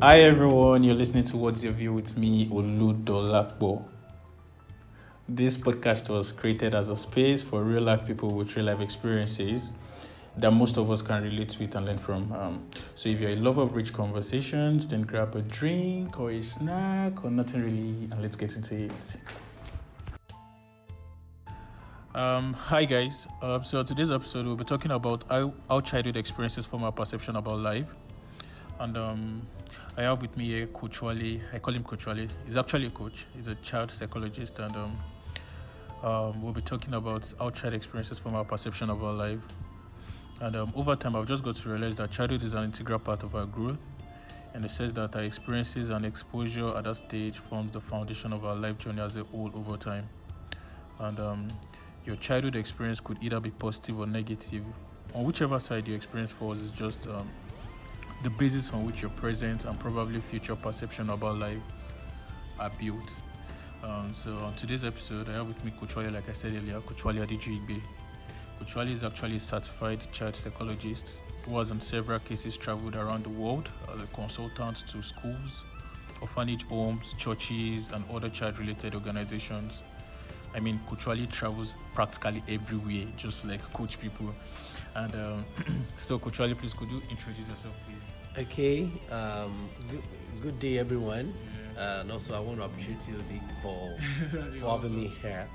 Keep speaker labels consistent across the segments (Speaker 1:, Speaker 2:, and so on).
Speaker 1: Hi everyone, you're listening to What's Your View with me, Oludolapo. This podcast was created as a space for real life people with real life experiences that most of us can relate to it and learn from. So if you're a lover of rich conversations, then grab a drink or a snack or nothing really, and let's get into it. Hi guys. So today's episode we'll be talking about how childhood experiences form our perception about life. And I have with me here Coach Wale. I call him Coach Wale. He's actually a coach. He's a child psychologist, and we'll be talking about how child experiences form our perception of our life. And over time, I've just got to realize that childhood is an integral part of our growth, and it says that our experiences and exposure at that stage forms the foundation of our life journey as a whole over time. And your childhood experience could either be positive or negative. On whichever side your experience falls is just the basis on which your present and probably future perception about life are built. So on today's episode, I have with me Coach Wale, like I said earlier, Coach Wale Adejuyigbe. Coach Wale is actually a certified child psychologist who has in several cases traveled around the world as a consultant to schools, orphanage homes, churches, and other child-related organizations. I mean, Coach Wale travels practically everywhere, just like coach people. And so, Coach Wale, please, could you introduce yourself, please?
Speaker 2: Okay. Good day, everyone. Yeah. And also, I want to appreciate you for having me here.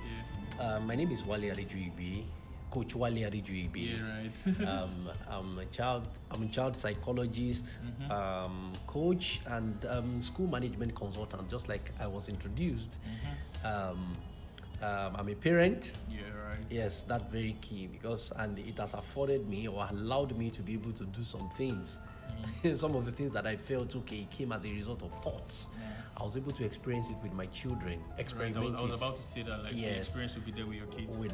Speaker 2: Yeah. My name is Wale Adejuyigbe, Coach Wale Adejuyigbe.
Speaker 1: Yeah, right.
Speaker 2: I'm a child psychologist, coach, and school management consultant. Just like I was introduced. I'm a parent.
Speaker 1: Yeah, right.
Speaker 2: Yes, that's very key and it has afforded me or allowed me to be able to do some things. Some of the things that I felt came as a result of thoughts. Yeah. I was able to experience it with my children. Experiment
Speaker 1: right. I was about to say that, the experience will be there with your kids.
Speaker 2: With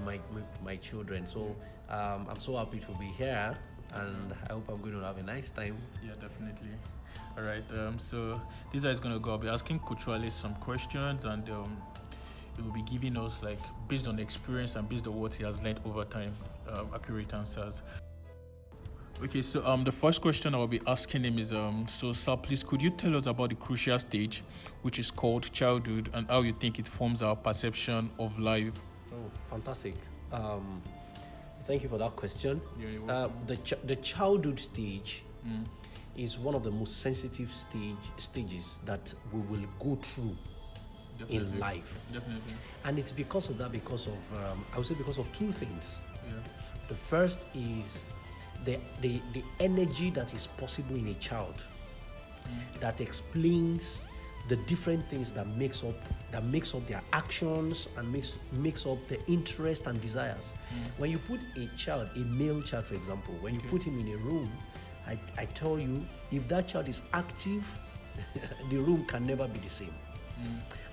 Speaker 2: my children. So I'm so happy to be here, and I hope I'm going to have a nice time.
Speaker 1: Yeah, definitely. All right. So this is going to go. I'll be asking Coach Wale some questions, and he will be giving us, based on experience and based on what he has learned over time, accurate answers. Okay, so the first question I will be asking him is, so sir, please, could you tell us about the crucial stage, which is called childhood, and how you think it forms our perception of life?
Speaker 2: Oh, fantastic. Thank you for that question.
Speaker 1: Yeah, you're welcome.
Speaker 2: The childhood stage is one of the most sensitive stages that we will go through. Definitely. In life.
Speaker 1: Definitely.
Speaker 2: And it's because of I would say because of two things.
Speaker 1: Yeah.
Speaker 2: The first is the energy that is possible in a child that explains the different things that makes up their actions and makes up the interest and desires. When you put a male child, for example, when you put him in a room, I tell you, if that child is active, the room can never be the same.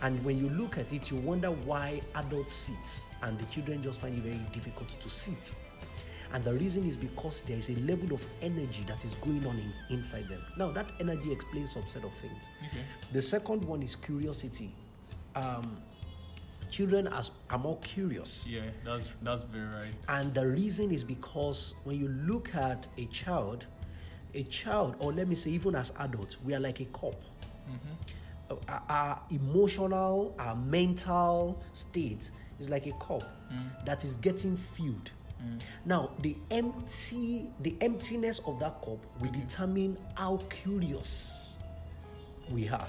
Speaker 2: And when you look at it, you wonder why adults sit and the children just find it very difficult to sit. And the reason is because there is a level of energy that is going on inside them. Now, that energy explains some set of things.
Speaker 1: Okay.
Speaker 2: The second one is curiosity. Children are more curious.
Speaker 1: Yeah, that's very right.
Speaker 2: And the reason is because when you look at a child, or let me say even as adults, we are like a cup. Our emotional, our mental state is like a cup that is getting filled. Now, the emptiness of that cup will determine how curious we are.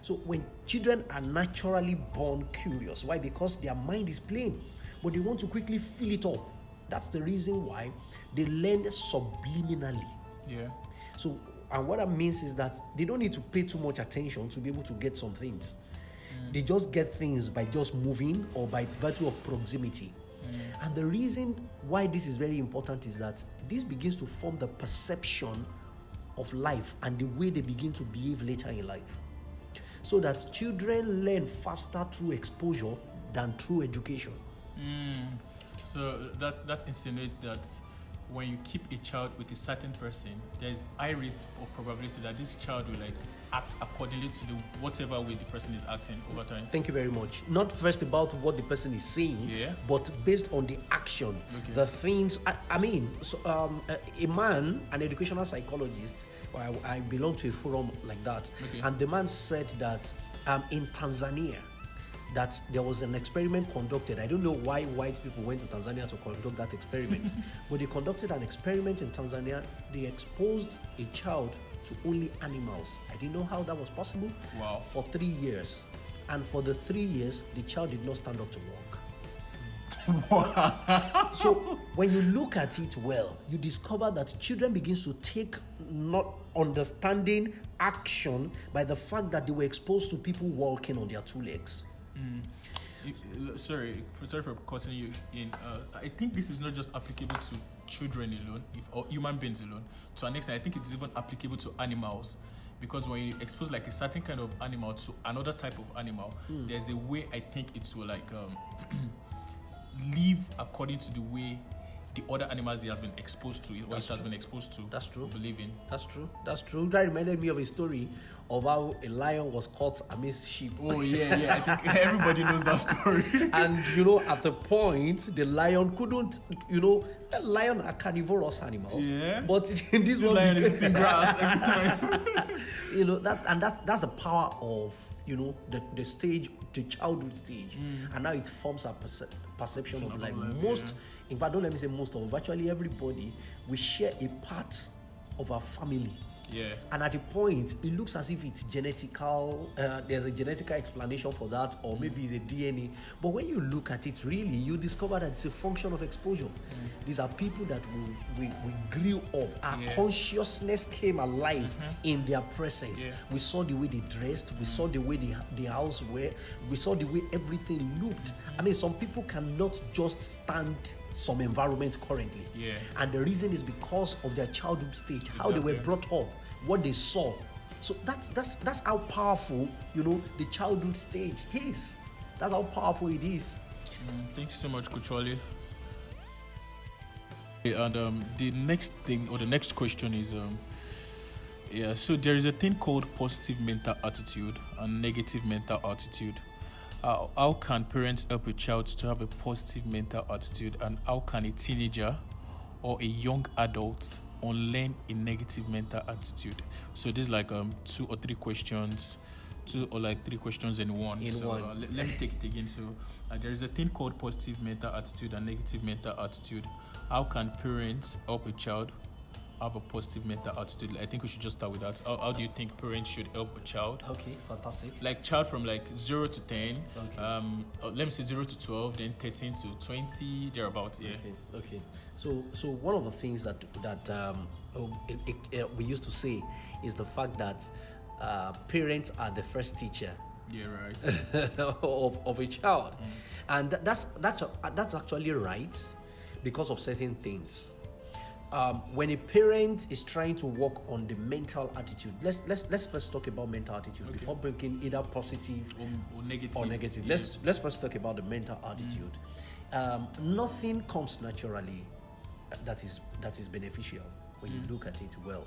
Speaker 2: So when children are naturally born curious, why? Because their mind is plain, but they want to quickly fill it up. That's the reason why they learn subliminally.
Speaker 1: Yeah.
Speaker 2: So, and what that means is that they don't need to pay too much attention to be able to get some things. They just get things by just moving or by virtue of proximity. And the reason why this is very important is that this begins to form the perception of life and the way they begin to behave later in life. So that children learn faster through exposure than through education.
Speaker 1: So that insinuates that when you keep a child with a certain person, there is high rate of probability that this child will like act accordingly to the whatever way the person is acting over time.
Speaker 2: Thank you very much. Not first about what the person is saying, but based on the action, the things. I mean, so, a man, an educational psychologist, I belong to a forum like that, and the man said that in Tanzania, that there was an experiment conducted. I don't know why white people went to Tanzania to conduct that experiment, but they conducted an experiment in Tanzania. They exposed a child to only animals. I didn't know how that was possible.
Speaker 1: Wow.
Speaker 2: For 3 years. And for the 3 years, the child did not stand up to walk. So when you look at it well, you discover that children begins to take not understanding action by the fact that they were exposed to people walking on their 2 legs.
Speaker 1: Sorry for cutting you in. I think this is not just applicable to children alone, or human beings alone. To an extent, I think it is even applicable to animals, because when you expose like a certain kind of animal to another type of animal, there's a way I think it will like live according to the way the other animals he has been exposed to, or it has been exposed to.
Speaker 2: That's true.
Speaker 1: Believe in.
Speaker 2: That's true. That reminded me of a story of how a lion was caught amidst sheep.
Speaker 1: Oh yeah. I think everybody knows that story.
Speaker 2: And at the point, the lion couldn't. The lion are carnivorous animals. Yeah. But this one,
Speaker 1: lion is eating grass every time.
Speaker 2: That's the power of the stage, the childhood stage, and now it forms our perception of life. In fact, don't let me say most of, virtually everybody, we share a part of our family.
Speaker 1: Yeah.
Speaker 2: And at the point, it looks as if it's genetical. There's a genetical explanation for that, or maybe it's a DNA. But when you look at it, really, you discover that it's a function of exposure. These are people that we grew up. Our consciousness came alive in their presence. Yeah. We saw the way they dressed. We saw the way the house were. We saw the way everything looked. I mean, some people cannot just stand some environment currently. Yeah. And the reason is because of their childhood stage, how they were brought up, what they saw. So that's how powerful, the childhood stage is. That's how powerful it is.
Speaker 1: Thank you so much, Coach Wale. And the next thing, or the next question is, so there is a thing called positive mental attitude and negative mental attitude. How can parents help a child to have a positive mental attitude, and how can a teenager or a young adult unlearn a negative mental attitude? So this is like 2 or 3 questions, 2 or like 3 questions in one. Let me take it again. So there is a thing called positive mental attitude and negative mental attitude. How can parents help a child have a positive mental attitude? I think we should just start with that. How do you think parents should help a child?
Speaker 2: Okay, fantastic.
Speaker 1: Like child from like 0 to 10, let me say 0 to 12, then 13 to 20, thereabouts. Yeah.
Speaker 2: Okay. So one of the things that we used to say is the fact that parents are the first teacher.
Speaker 1: Yeah, right.
Speaker 2: of a child, and that's actually right because of certain things. When a parent is trying to work on the mental attitude, let's first talk about mental attitude before breaking either positive or negative. Yeah. Let's first talk about the mental attitude. Nothing comes naturally that is beneficial when you look at it well.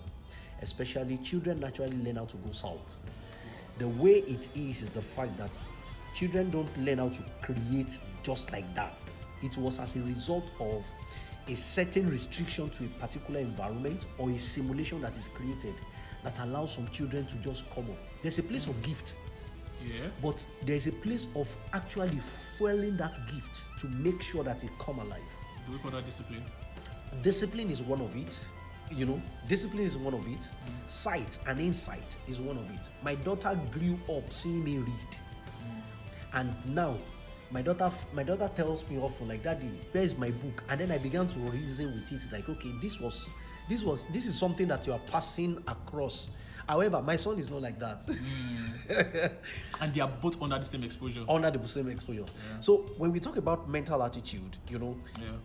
Speaker 2: Especially children naturally learn how to go south. The way it is the fact that children don't learn how to create just like that. It was as a result of a certain restriction to a particular environment or a simulation that is created that allows some children to just come up. There's a place of gift, but there's a place of actually fueling that gift to make sure that it come alive.
Speaker 1: Do we call that discipline? Discipline
Speaker 2: is one of it. Discipline is one of it. Sight and insight is one of it. My daughter grew up seeing me read, and now my daughter tells me often, like, "Daddy, where is my book?" And then I began to reason with it, like, okay, this is something that you are passing across. However, my son is not like that.
Speaker 1: And they are both under the same exposure.
Speaker 2: Yeah. So when we talk about mental attitude,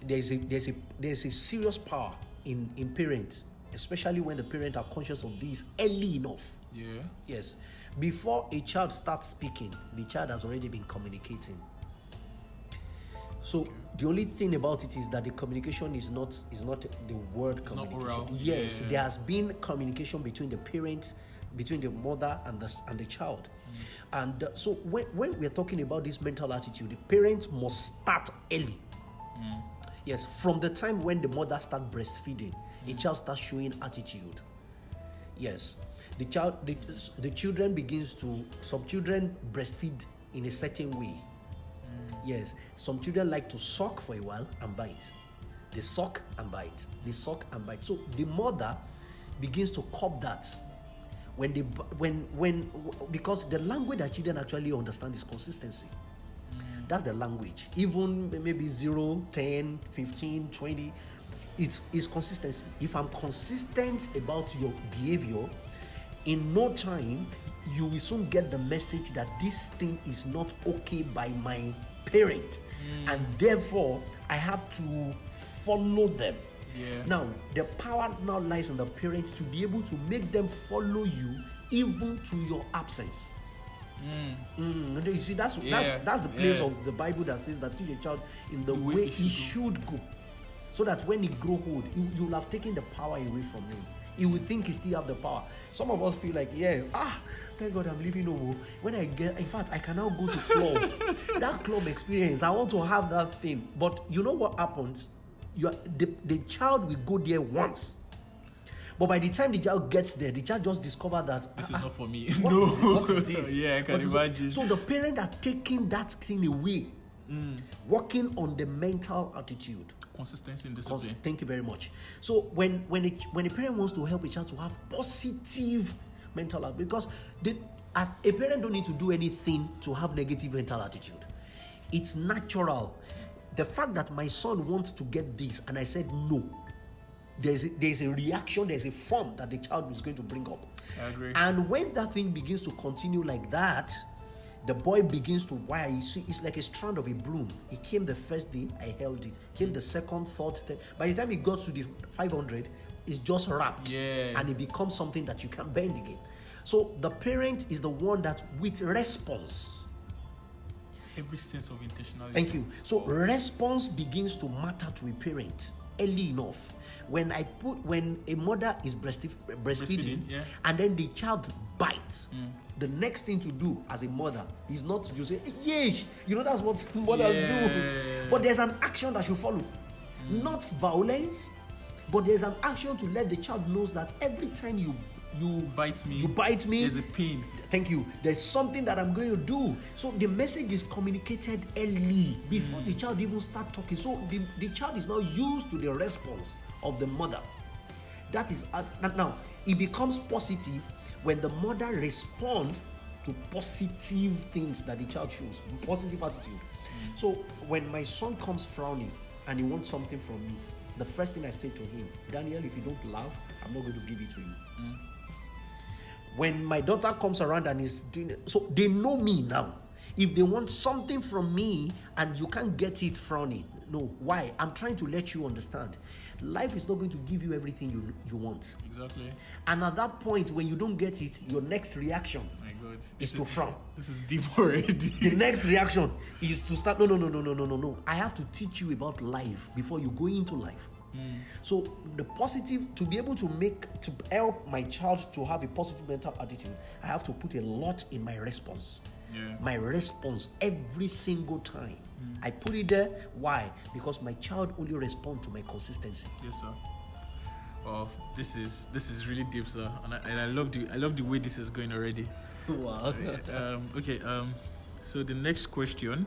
Speaker 2: there's a serious power in parents, especially when the parents are conscious of this early enough.
Speaker 1: Yeah.
Speaker 2: Yes. Before a child starts speaking, the child has already been communicating. So the only thing about it is that the communication is not the word communication.
Speaker 1: Not oral.
Speaker 2: Yes, there has been communication between the parent, between the mother and the child. And so when we are talking about this mental attitude, the parents must start early. Yes, from the time when the mother starts breastfeeding, the child starts showing attitude. Yes, the children begins to, some children breastfeed in a certain way. Yes, some children like to suck for a while and bite. They suck and bite. They suck and bite. So the mother begins to cop that because the language that children actually understand is consistency. That's the language. Even maybe 0, 10, 15, 20, it's consistency. If I'm consistent about your behavior, in no time you will soon get the message that this thing is not okay by my parent, and therefore I have to follow them. Now the power now lies in the parents to be able to make them follow you even to your absence. You see, that's the place of the Bible that says that teach a child in the way he should go, so that when he grow old, you will have taken the power away from him. He will think he still have the power. Some of us feel like, thank God I'm leaving home. When I get, in fact, I can now go to club. That club experience, I want to have that thing. But you know what happens? The child will go there once. But by the time the child gets there, the child just discovered that
Speaker 1: this is not for me.
Speaker 2: What is this?
Speaker 1: Yeah, I can imagine.
Speaker 2: So the parents are taking that thing away, working on the mental attitude.
Speaker 1: Consistency and discipline.
Speaker 2: Thank you very much. So when a parent wants to help a child to have positive mental attitude, because as a parent don't need to do anything to have negative mental attitude. It's natural. The fact that my son wants to get this and I said no, there's a reaction, there's a form that the child is going to bring up.
Speaker 1: I agree.
Speaker 2: And when that thing begins to continue like that, the boy begins to wire. You see, it's like a strand of a broom. It came the first day, I held it. Came the second, third, third. By the time it got to the 500, it's just wrapped. And it becomes something that you can bend again. So the parent is the one that with response.
Speaker 1: Every sense of intentionality.
Speaker 2: Thank you. So response begins to matter to a parent early enough. When a mother is breastfeeding and then the child bites, the next thing to do as a mother is not to just say, yes, that's what mothers do. But there's an action that should follow. Not violence, but there's an action to let the child know that every time you bite me,
Speaker 1: there's a pain.
Speaker 2: Thank you. There's something that I'm going to do. So the message is communicated early before the child even start talking. So the child is now used to the response of the mother. That is now it becomes positive when the mother responds to positive things that the child shows, positive attitude. So when my son comes frowning and he wants something from me, the first thing I say to him, Daniel, if you don't laugh, I'm not going to give it to you. When my daughter comes around and is doing it, so they know me now. If they want something from me and you can't get it frowning, no. Why? I'm trying to let you understand. Life is not going to give you everything you want.
Speaker 1: Exactly.
Speaker 2: And at that point, when you don't get it, your next reaction is to frown.
Speaker 1: This is deep already.
Speaker 2: The next reaction is to start, no. I have to teach you about life before you go into life. So the positive, to be able to help my child to have a positive mental attitude, I have to put a lot in my response. My response every single time. I put it there. Why? Because my child only responds to my consistency.
Speaker 1: Yes, sir. Oh, this is really deep, sir, and I love the way this is going already.
Speaker 2: Wow.
Speaker 1: Okay. So the next question: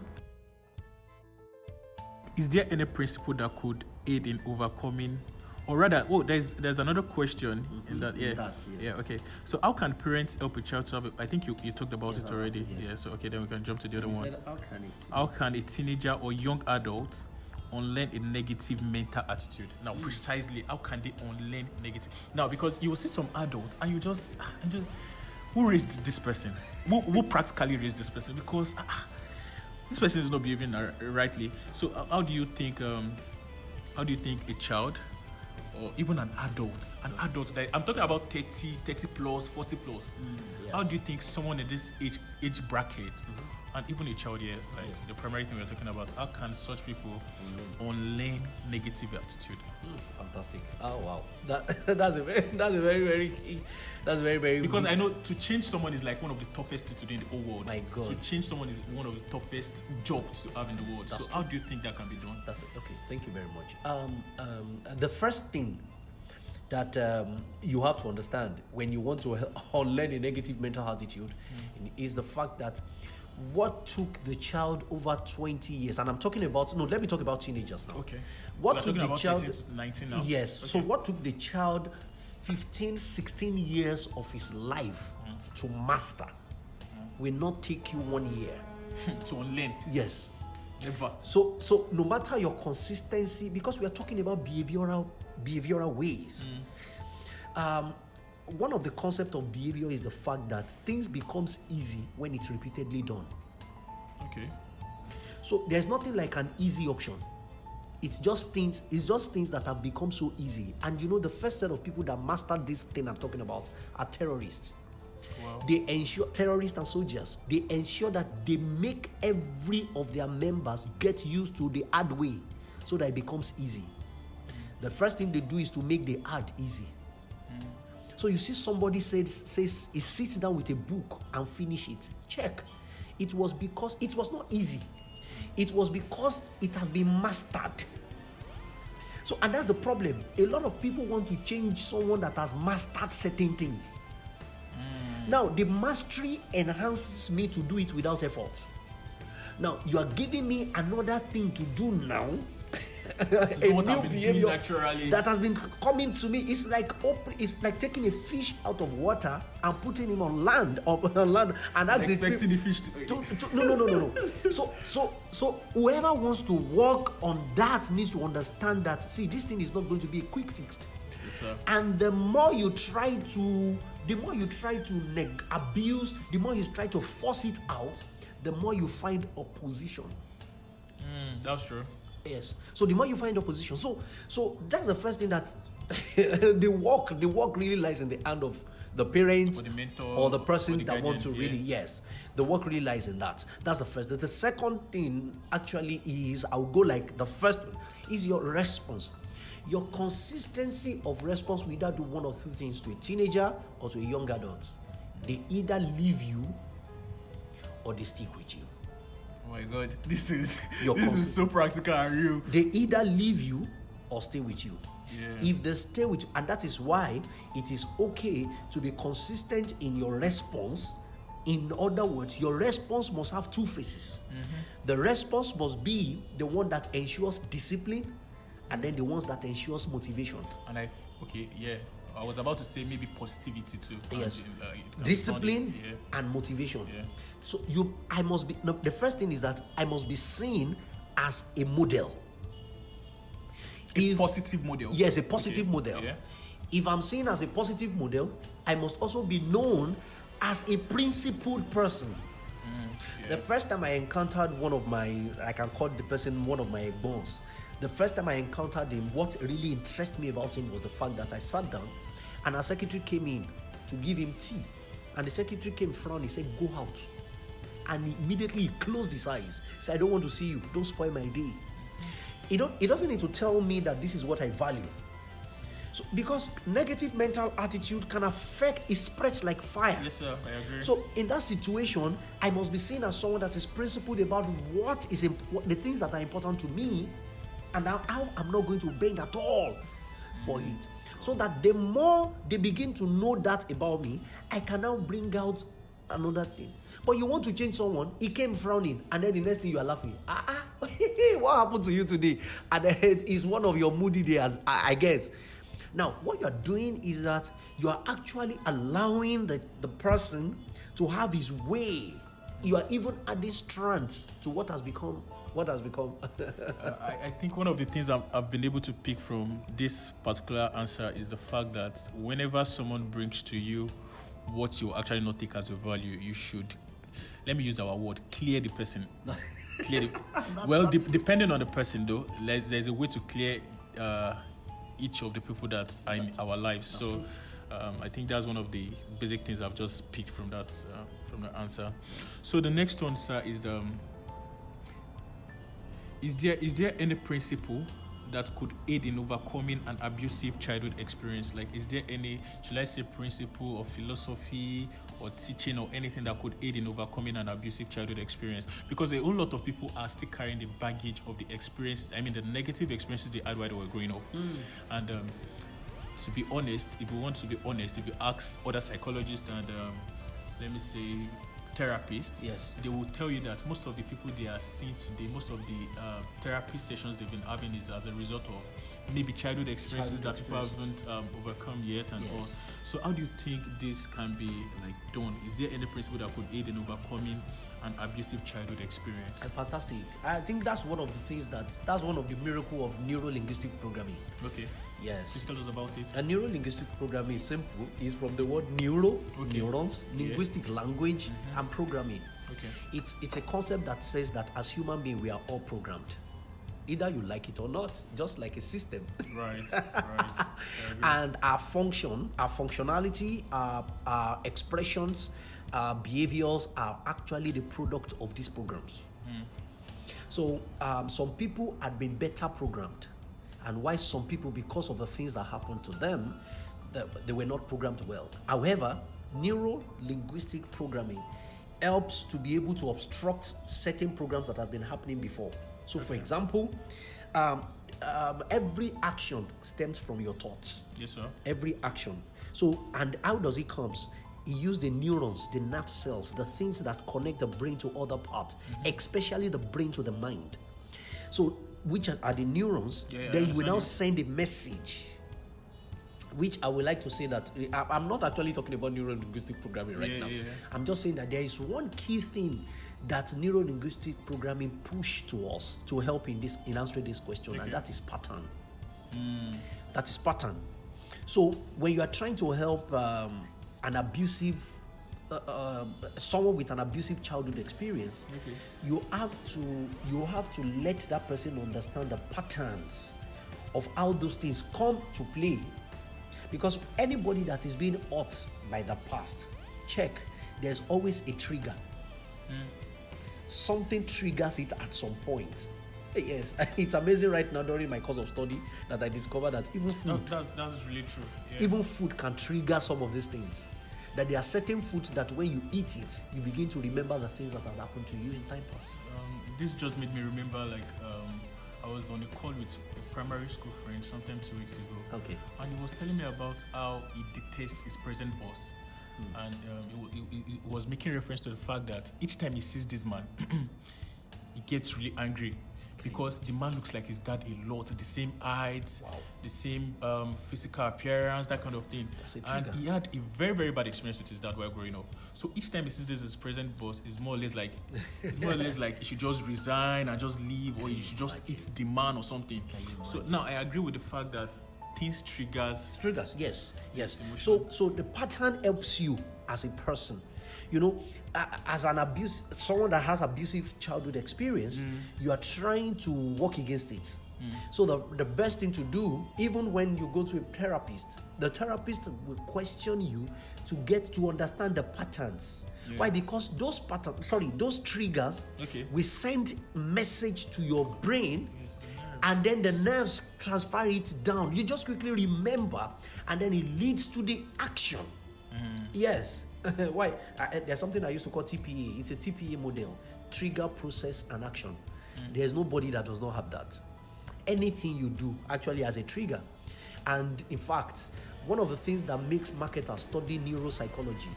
Speaker 1: is there any principle that could aid in overcoming, or rather, there's another question in that. Yeah. Okay. So how can parents help a child to have? I think you talked about it already. Yes. Yeah. So okay, then we can jump to the other one.
Speaker 2: Said,
Speaker 1: how can a teenager or young adult unlearn a negative mental attitude? Now, precisely, how can they unlearn negative? Now, because you will see some adults and you just who raised this person? Who practically raised this person? Because this person is not behaving rightly. So how do you think a child or even an adult that I'm talking about 30 plus, 40 plus, how do you think someone in this age bracket And even a child here, like the primary thing we're talking about, how can such people unlearn negative attitude?
Speaker 2: Fantastic. Oh wow. That's a very
Speaker 1: Because I know to change someone is like one of the toughest things to do in the whole world.
Speaker 2: My God.
Speaker 1: To change someone is one of the toughest jobs to have in the world.
Speaker 2: That's
Speaker 1: so
Speaker 2: true.
Speaker 1: how do you think that can be done?
Speaker 2: That's okay. Thank you very much. The first thing that you have to understand when you want to unlearn a negative mental attitude is the fact that what took the child over 20 years, and I'm talking about, let me talk about teenagers now.
Speaker 1: Okay.
Speaker 2: What took the child,
Speaker 1: 18 to 19 now?
Speaker 2: Yes.
Speaker 1: Okay.
Speaker 2: So what took the child 15, 16 years of his life to master will not take you 1 year.
Speaker 1: To unlearn?
Speaker 2: Yes.
Speaker 1: Never.
Speaker 2: So no matter your consistency, because we are talking about behavioral ways. One of the concepts of behavior is the fact that things becomes easy when it's repeatedly done.
Speaker 1: Okay.
Speaker 2: So there's nothing like an easy option. It's just things that have become so easy. And the first set of people that mastered this thing I'm talking about are terrorists.
Speaker 1: Wow.
Speaker 2: They ensure, terrorists and soldiers, they ensure that they make every of their members get used to the hard way so that it becomes easy. The first thing they do is to make the hard easy. So you see somebody says he sits down with a book and finish it. Check. It was because it was not easy. It was because it has been mastered. So, and that's the problem. A lot of people want to change someone that has mastered certain things. Now, the mastery enhances me to do it without effort. Now, you are giving me another thing to do now. A new behavior that has been coming to me. It's like taking a fish out of water and putting him on land, and
Speaker 1: expecting the fish to
Speaker 2: no. So whoever wants to work on that needs to understand that. See, this thing is not going to be a quick fix.
Speaker 1: Yes, sir.
Speaker 2: And the more you try to abuse, the more you try to force it out, the more you find opposition.
Speaker 1: That's true.
Speaker 2: Yes. So the more you find opposition, so that's the first thing, that the work really lies in the hand of the parent
Speaker 1: or the mentor
Speaker 2: or the person
Speaker 1: or the
Speaker 2: that
Speaker 1: guardian,
Speaker 2: wants to really. Yes, the work really lies in that. That's the first. The second thing actually is, I'll go like the first one is your response. Your consistency of response will either do one of two things to a teenager or to a young adult. They either leave you or they stick with you.
Speaker 1: Oh my God, this is so practical and real.
Speaker 2: They either leave you or stay with you.
Speaker 1: Yeah.
Speaker 2: If they stay with you, and that is why it is okay to be consistent in your response. In other words, your response must have two phases. The response must be the one that ensures discipline, and then the ones that ensures motivation.
Speaker 1: And I was about to say maybe positivity too.
Speaker 2: Yes.
Speaker 1: And,
Speaker 2: discipline and motivation.
Speaker 1: Yeah.
Speaker 2: So the first thing is that I must be seen as a model.
Speaker 1: A positive model.
Speaker 2: Yes, a positive model.
Speaker 1: Yeah.
Speaker 2: If I'm seen as a positive model, I must also be known as a principled person. The first time I encountered one of my boss, the first time I encountered him, what really interested me about him was the fact that I sat down and our secretary came in to give him tea. And the secretary came frowning, he said, "Go out." And immediately he closed his eyes. He said, "I don't want to see you. Don't spoil my day." He doesn't need to tell me that this is what I value. So, because negative mental attitude can affect, it spreads like fire.
Speaker 1: Yes, sir, I agree.
Speaker 2: So, in that situation, I must be seen as someone that is principled about what the things that are important to me, and how I'm not going to bend at all for it. So that the more they begin to know that about me, I can now bring out another thing. But you want to change someone, he came frowning, and then the next thing you are laughing. What happened to you today? And it's one of your moody days, I guess. Now, what you are doing is that you are actually allowing the person to have his way. You are even adding strength to what has become.
Speaker 1: I think one of the things I've been able to pick from this particular answer is the fact that whenever someone brings to you what you actually not take as a value, you should, let me use our word, clear the person. Depending on the person though, there's a way to clear each of the people that are in our lives. So I think that's one of the basic things I've just picked from that from the answer. So the next one, sir, is is there any principle that could aid in overcoming an abusive childhood experience? Like, is there any, should I say, principle or philosophy or teaching or anything that could aid in overcoming an abusive childhood experience? Because a whole lot of people are still carrying the baggage of the experience, the negative experiences they had while they were growing up. And to be honest, if you ask other psychologists and let me say therapists,
Speaker 2: Yes.
Speaker 1: they will tell you that most of the people they are seeing today, most of the therapy sessions they've been having is as a result of maybe childhood experiences that people haven't overcome yet and all. So how do you think this can be done? Is there any principle that could aid in overcoming an abusive childhood experience?
Speaker 2: Fantastic. I think that's one of the things that's one of the miracle of neuro-linguistic programming.
Speaker 1: Okay.
Speaker 2: Yes.
Speaker 1: Just tell us about it.
Speaker 2: A neuro-linguistic programming is simple. Is from the word neuro,
Speaker 1: Okay.
Speaker 2: neurons, linguistic language, and programming.
Speaker 1: Okay.
Speaker 2: It's a concept that says that as human beings we are all programmed. Either you like it or not, just like a system.
Speaker 1: Right. Right.
Speaker 2: And our functionality, our expressions, our behaviors are actually the product of these programs. So some people had been better programmed, and why some people, because of the things that happened to them, they were not programmed well. However, neuro-linguistic programming helps to be able to obstruct certain programs that have been happening before. So, for example, every action stems from your thoughts.
Speaker 1: Yes, sir.
Speaker 2: Every action. So, and how does it comes? He used the neurons, the nerve cells, the things that connect the brain to other parts, especially the brain to the mind. So, which are the neurons? Then you will now send a message. Which I would like to say that I'm not actually talking about neuro-linguistic programming right now. I'm just saying that there is one key thing that neuro-linguistic programming pushed to us to help in answering this question, and that is pattern. That is pattern. So when you are trying to help someone with an abusive childhood experience, you have to let that person understand the patterns of how those things come to play. Because anybody that is being hurt by the past, there's always a trigger. Something triggers it at some point. Yes, it's amazing right now during my course of study that I discovered that even food,
Speaker 1: that's really true.
Speaker 2: Even food can trigger some of these things. That there are certain foods that when you eat it, you begin to remember the things that has happened to you in time past.
Speaker 1: This just made me remember I was on a call with a primary school friend sometime 2 weeks ago.
Speaker 2: Okay.
Speaker 1: And he was telling me about how he detests his present boss. And he was making reference to the fact that each time he sees this man, he gets really angry. Because the man looks like his dad a lot, the same height, the same physical appearance, that kind of thing. And he had a very, very bad experience with his dad while growing up. So each time he sees this as present boss, it's more or less like he should just resign and just leave, or he should just eat the man or something. So now I agree with the fact that things triggers,
Speaker 2: yes. So the pattern helps you as a person. As someone that has abusive childhood experience, you are trying to work against it. So the best thing to do, even when you go to a therapist, the therapist will question you to get to understand the patterns. Why? Because those triggers will send message to your brain, and then the nerves transfer it down. You just quickly remember, and then it leads to the action. Yes. Why? There's something I used to call TPA. It's a TPA model: trigger, process, and action. There's nobody that does not have that. Anything you do actually has a trigger. And in fact, one of the things that makes marketers study neuropsychology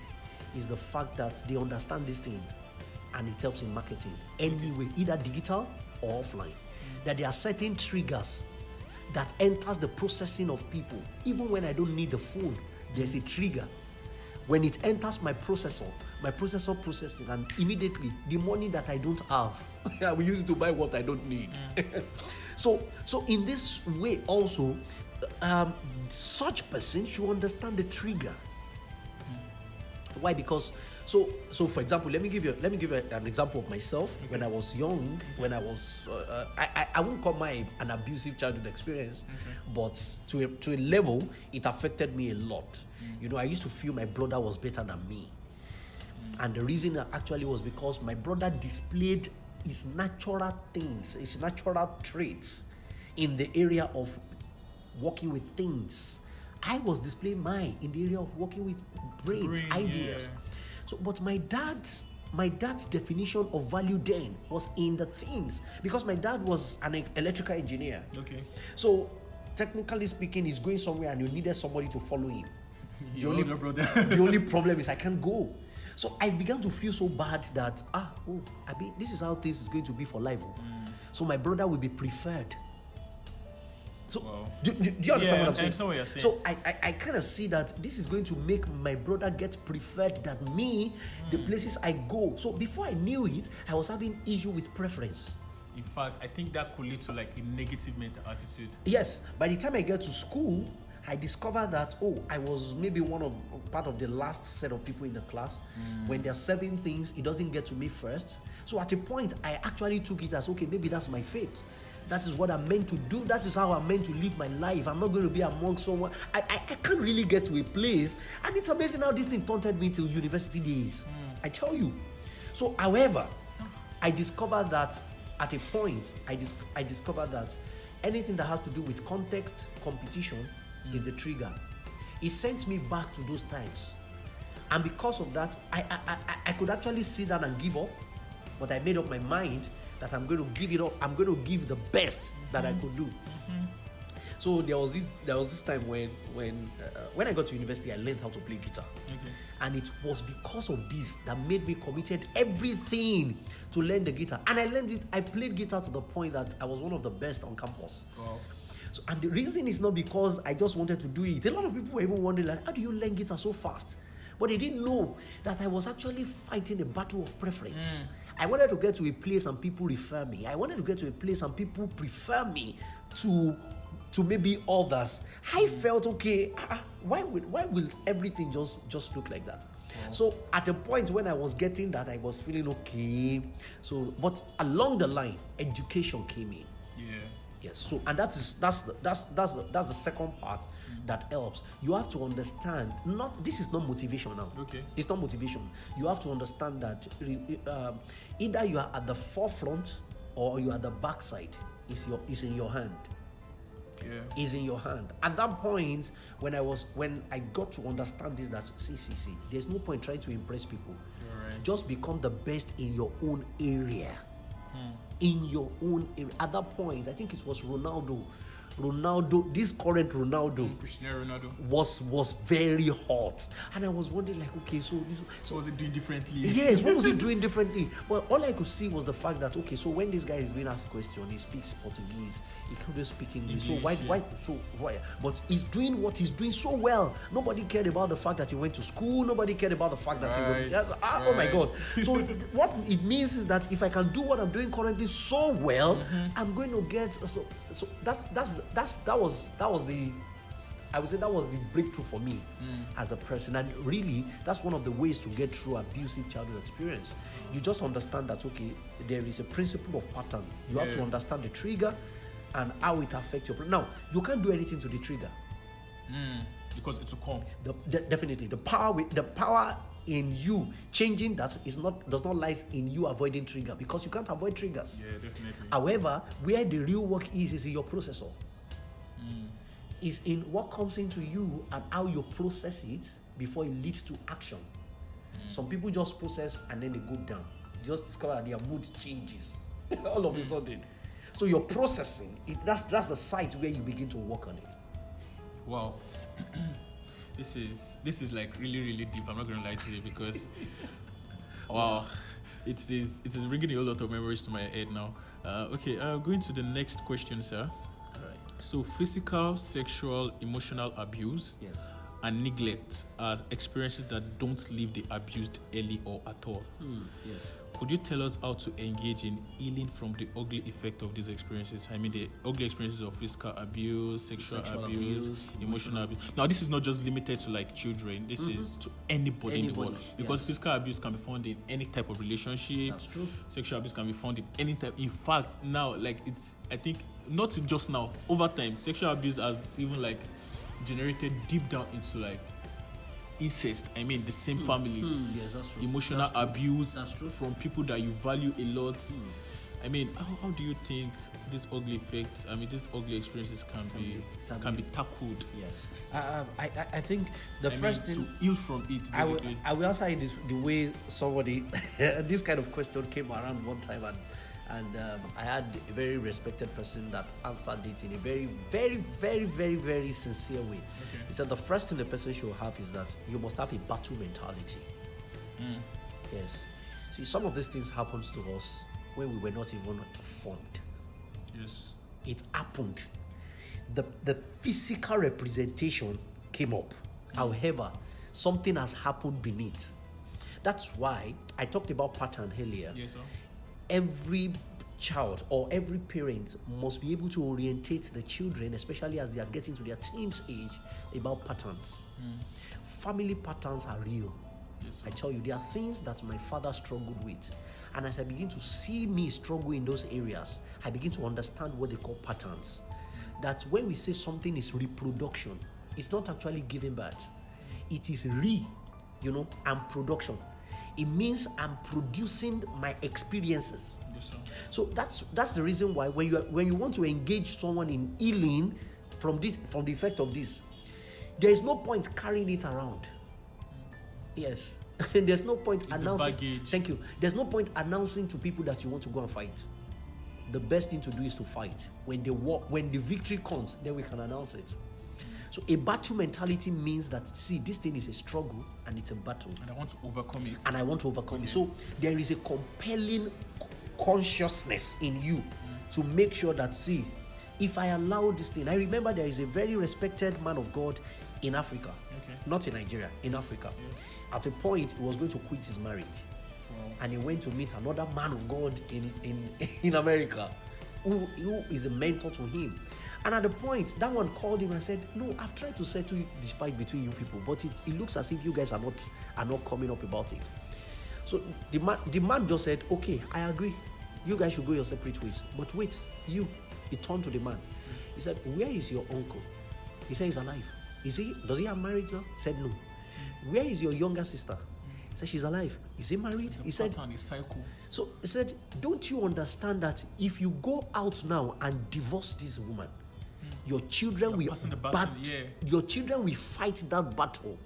Speaker 2: is the fact that they understand this thing, and it helps in marketing anyway, either digital or offline. That there are certain triggers that enters the processing of people. Even when I don't need the phone, there's a trigger. When it enters my processor processes it, and immediately the money that I don't have, I will use it to buy what I don't need. So in this way also, such person should understand the trigger. Why? Because so for example, let me give you an example of myself. When I was young, when I was I won't call mine an abusive childhood experience, but to a level it affected me a lot. You know, I used to feel my brother was better than me, and the reason actually was because my brother displayed his natural things, his natural traits in the area of working with things. I was displaying mine in the area of working with brains, ideas.
Speaker 1: Yeah.
Speaker 2: So, but my dad's definition of value then was in the things, because my dad was an electrical engineer.
Speaker 1: Okay.
Speaker 2: So, technically speaking, he's going somewhere and you needed somebody to follow him. The only problem is I can't go. So I began to feel so bad that this is how things is going to be for life. So my brother will be preferred. So
Speaker 1: wow.
Speaker 2: do you understand what I'm saying?
Speaker 1: I understand what you're saying.
Speaker 2: So I kind of see that this is going to make my brother get preferred than me, the places I go. So before I knew it, I was having issue with preference.
Speaker 1: In fact, I think that could lead to like a negative mental attitude.
Speaker 2: Yes. By the time I get to school, I discovered that I was maybe part of the last set of people in the class. When there are 7 things, it doesn't get to me first. So at a point, I actually took it as, okay, maybe that's my fate. That is what I'm meant to do. That is how I'm meant to live my life. I'm not going to be among someone. I can't really get to a place. And it's amazing how this thing taunted me till university days. I tell you. So, however, I discovered that at a point, I discovered that anything that has to do with context, competition, is the trigger. It sent me back to those times. And because of that, I could actually sit down and give up. But I made up my mind that I'm going to give it up. I'm going to give the best that I could do. So there was this time when I got to university, I learned how to play guitar. And it was because of this that made me committed everything to learn the guitar. And I learned it. I played guitar to the point that I was one of the best on campus.
Speaker 1: Wow.
Speaker 2: So, and the reason is not because I just wanted to do it. A lot of people were even wondering, like, how do you learn guitar so fast? But they didn't know that I was actually fighting a battle of preference. I wanted to get to a place and people refer me. I wanted to get to a place and people prefer me to maybe others. I felt, okay, why will everything just look like that? So at a point when I was getting that, I was feeling okay. So, but along the line, education came in.
Speaker 1: Yeah.
Speaker 2: Yes. So, and that's the second part that helps. You have to understand. This is not motivational.
Speaker 1: Okay.
Speaker 2: It's not motivation. You have to understand that either you are at the forefront or you are at the backside. It's in your hand.
Speaker 1: Yeah.
Speaker 2: Is in your hand. At that point, when I got to understand this, that see, there's no point trying to impress people.
Speaker 1: Right.
Speaker 2: Just become the best in your own area. In your own area. At that point, I think it was Ronaldo, this current Ronaldo,
Speaker 1: Cristiano Ronaldo
Speaker 2: was very hot, and I was wondering, like, okay, so
Speaker 1: what was it doing differently?
Speaker 2: Yes, what was he doing differently? But all I could see was the fact that, okay, so when this guy is being asked a question, he speaks Portuguese, he couldn't speak English. So why? But he's doing what he's doing so well. Nobody cared about the fact that he went to school. Nobody cared about the fact that he went. Oh my God! So what it means is that if I can do what I'm doing currently so well, I'm going to get. So that was the. I would say that was the breakthrough for me as a person, and really that's one of the ways to get through abusive childhood experience. You just understand that, okay, there is a principle of pattern. You have to understand the trigger and how it affects your brain. Now, you can't do anything to the trigger
Speaker 1: because it's a come.
Speaker 2: Definitely, the power in you changing that does not lie in you avoiding trigger, because you can't avoid triggers.
Speaker 1: Yeah, definitely.
Speaker 2: However, where the real work is in your processor. Is in what comes into you and how you process it before it leads to action. Some people just process and then they go down. You just discover that their mood changes all of a sudden. So you're processing it. That's the site where you begin to work on it.
Speaker 1: Wow. This is like really, really deep. I'm not going to lie to you, because wow, it is bringing a whole lot of memories to my head now. Going to the next question, sir. So physical, sexual, emotional abuse and neglect are experiences that don't leave the abused early or at all.
Speaker 2: Yes.
Speaker 1: Could you tell us how to engage in healing from the ugly effect of these experiences? I mean, the ugly experiences of physical abuse, sexual abuse, emotional abuse. Now, this is not just limited to like children. This is to anybody in the world. Because physical abuse can be found in any type of relationship.
Speaker 2: That's true.
Speaker 1: Sexual abuse can be found in any type. In fact, now, like I think, not just now, over time, sexual abuse has even like generated deep down into like incest. I mean, the same family.
Speaker 2: Yes, that's true.
Speaker 1: Emotional abuse
Speaker 2: That's true.
Speaker 1: from people that you value a lot. I mean, how do you think these ugly effects, these ugly experiences can be tackled?
Speaker 2: Yes. I think the first thing
Speaker 1: to heal from it, basically.
Speaker 2: I will answer it the way somebody this kind of question came around one time, and I had a very respected person that answered it in a very, very, very, very, very sincere way.
Speaker 1: Okay.
Speaker 2: He said the first thing the person should have is that you must have a battle mentality. Yes. See, some of these things happens to us when we were not even formed.
Speaker 1: Yes.
Speaker 2: It happened. The physical representation came up. However, something has happened beneath. That's why I talked about pattern earlier.
Speaker 1: Yes, sir.
Speaker 2: Every child or every parent must be able to orientate the children, especially as they are getting to their teens age, about patterns. Family patterns are real.
Speaker 1: Yes,
Speaker 2: I tell you, there are things that my father struggled with. And as I begin to see me struggle in those areas, I begin to understand what they call patterns. That when we say something is reproduction, it's not actually giving birth. It is and production. It means I'm producing my experiences.
Speaker 1: Yes, sir.
Speaker 2: So that's the reason why when you want to engage someone in healing from the effect of this, there is no point carrying it around. Yes. There's no point announcing. Thank you. There's no point announcing to people that you want to go and fight. The best thing to do is to fight. When the victory comes, then we can announce it. So a battle mentality means that, see, this thing is a struggle and it's a battle.
Speaker 1: And I want to overcome it.
Speaker 2: So there is a compelling consciousness in you to make sure that, see, if I allow this thing, I remember there is a very respected man of God in Africa, not in Nigeria, in Africa. At a point, he was going to quit his marriage. Wow. And he went to meet another man of God in America who is a mentor to him. And at the point, that one called him and said, no, I've tried to settle this fight between you people, but it looks as if you guys are not coming up about it. So the man just said, okay, I agree. You guys should go your separate ways. But wait, he turned to the man. He said, where is your uncle? He said he's alive. Does he have marriage now? He said no. Where is your younger sister? He said she's alive. Is he married?
Speaker 1: He said cycle.
Speaker 2: So he said, don't you understand that if you go out now and divorce this woman, your children will fight that battle.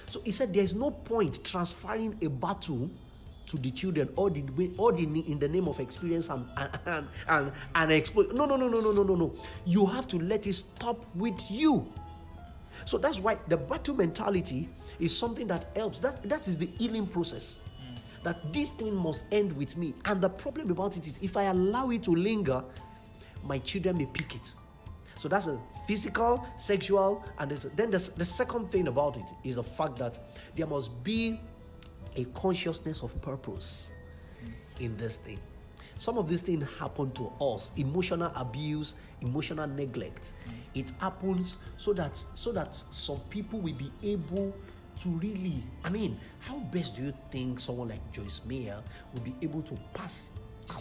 Speaker 2: So he said there's no point transferring a battle to the children or in the name of experience and exploit. No. You have to let it stop with you. So that's why the battle mentality is something that helps. That is the healing process. That this thing must end with me. And the problem about it is if I allow it to linger, my children may pick it. So that's a physical, sexual, and then the second thing about it is the fact that there must be a consciousness of purpose in this thing. Some of these things happen to us: emotional abuse, emotional neglect. It happens so that some people will be able to really, how best do you think someone like Joyce Meyer will be able to pass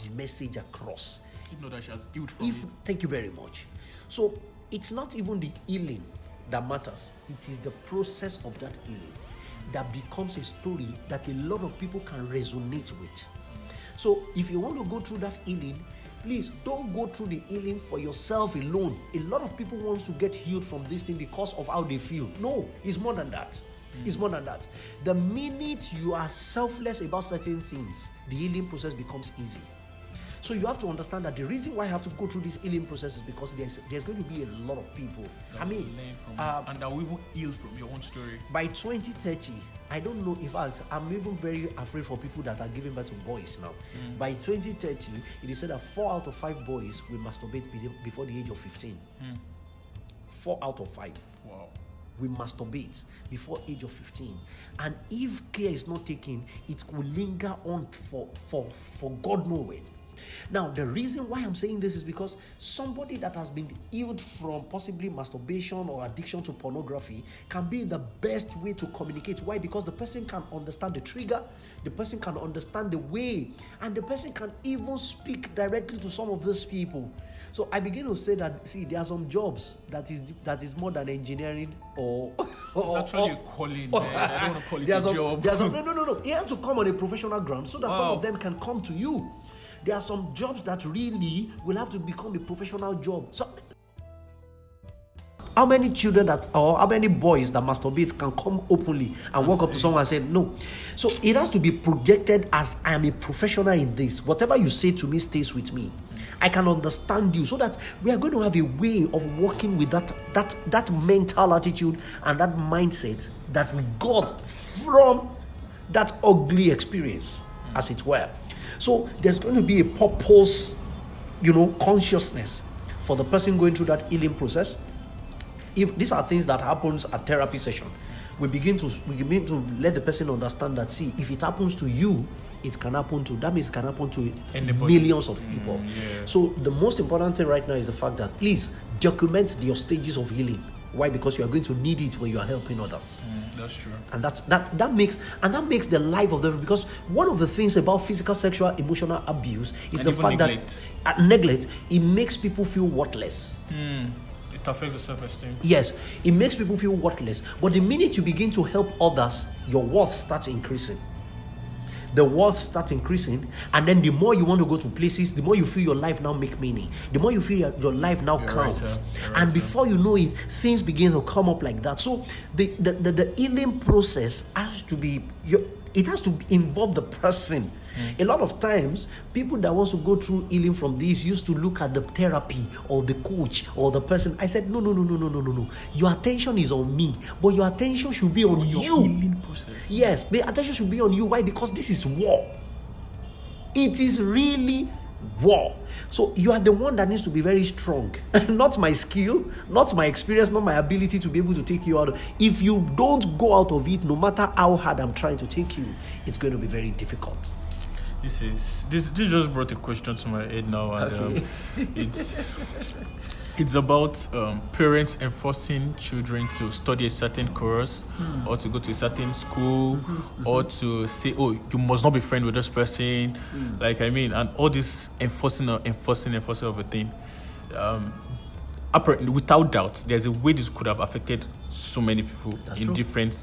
Speaker 2: a message across?
Speaker 1: You know that she has healed from it.
Speaker 2: Thank you very much. So it's not even the healing that matters. It is the process of that healing that becomes a story that a lot of people can resonate with. So if you want to go through that healing, please don't go through the healing for yourself alone. A lot of people want to get healed from this thing because of how they feel. No, it's more than that. It's more than that. The minute you are selfless about certain things, the healing process becomes easy. So you have to understand that the reason why I have to go through this healing process is because there's going to be a lot of people.
Speaker 1: And that will even heal from your own story.
Speaker 2: By 2030, I don't know, in fact, I'm even very afraid for people that are giving birth to boys now. By 2030, it is said that 4 out of 5 boys will masturbate before the age of 15. 4 out of 5.
Speaker 1: Wow.
Speaker 2: will masturbate before age of 15. And if care is not taken, it will linger on for God knows when. Now, the reason why I'm saying this is because somebody that has been healed from possibly masturbation or addiction to pornography can be the best way to communicate. Why? Because the person can understand the trigger, the person can understand the way, and the person can even speak directly to some of these people. So I begin to say that, see, there are some jobs that is more than engineering or
Speaker 1: it's actually a calling, man. I don't want to call it a job.
Speaker 2: No. You have to come on a professional ground so that some of them can come to you. There are some jobs that really will have to become a professional job. So, how many children or how many boys that masturbate can come openly and walk up to someone and say no? So it has to be projected as I am a professional in this. Whatever you say to me stays with me. I can understand you, so that we are going to have a way of working with that mental attitude and that mindset that we got from that ugly experience, as it were. So there's going to be a purpose, consciousness for the person going through that healing process. If these are things that happens at therapy session, we begin to let the person understand that, see, if it happens to you, it can happen to anybody. Millions of people.
Speaker 1: Yeah.
Speaker 2: So the most important thing right now is the fact that please document your stages of healing. Why? Because you are going to need it when you are helping others.
Speaker 1: That's true.
Speaker 2: And that makes the life of them, because one of the things about physical, sexual, emotional abuse is the fact that neglect, it makes people feel worthless.
Speaker 1: It affects the self-esteem.
Speaker 2: Yes, it makes people feel worthless. But the minute you begin to help others, your worth starts increasing. The worth starts increasing, and then the more you want to go to places, the more you feel your life now make meaning. The more you feel your life now counts. And before you know it, things begin to come up like that. So the healing process has to be, it has to involve the person. A lot of times, people that want to go through healing from this used to look at the therapy or the coach or the person. I said, no. Your attention is on me, but your attention should be on you.
Speaker 1: Healing process.
Speaker 2: Yes, the attention should be on you. Why? Because this is war. It is really war. So you are the one that needs to be very strong. Not my skill, not my experience, not my ability to be able to take you out. If you don't go out of it, no matter how hard I'm trying to take you, it's going to be very difficult.
Speaker 1: This just brought a question to my head now, and it's about parents enforcing children to study a certain course or to go to a certain school or to say, oh, you must not be friends with this person. And all this enforcing of a thing. Without doubt, there's a way this could have affected so many people in different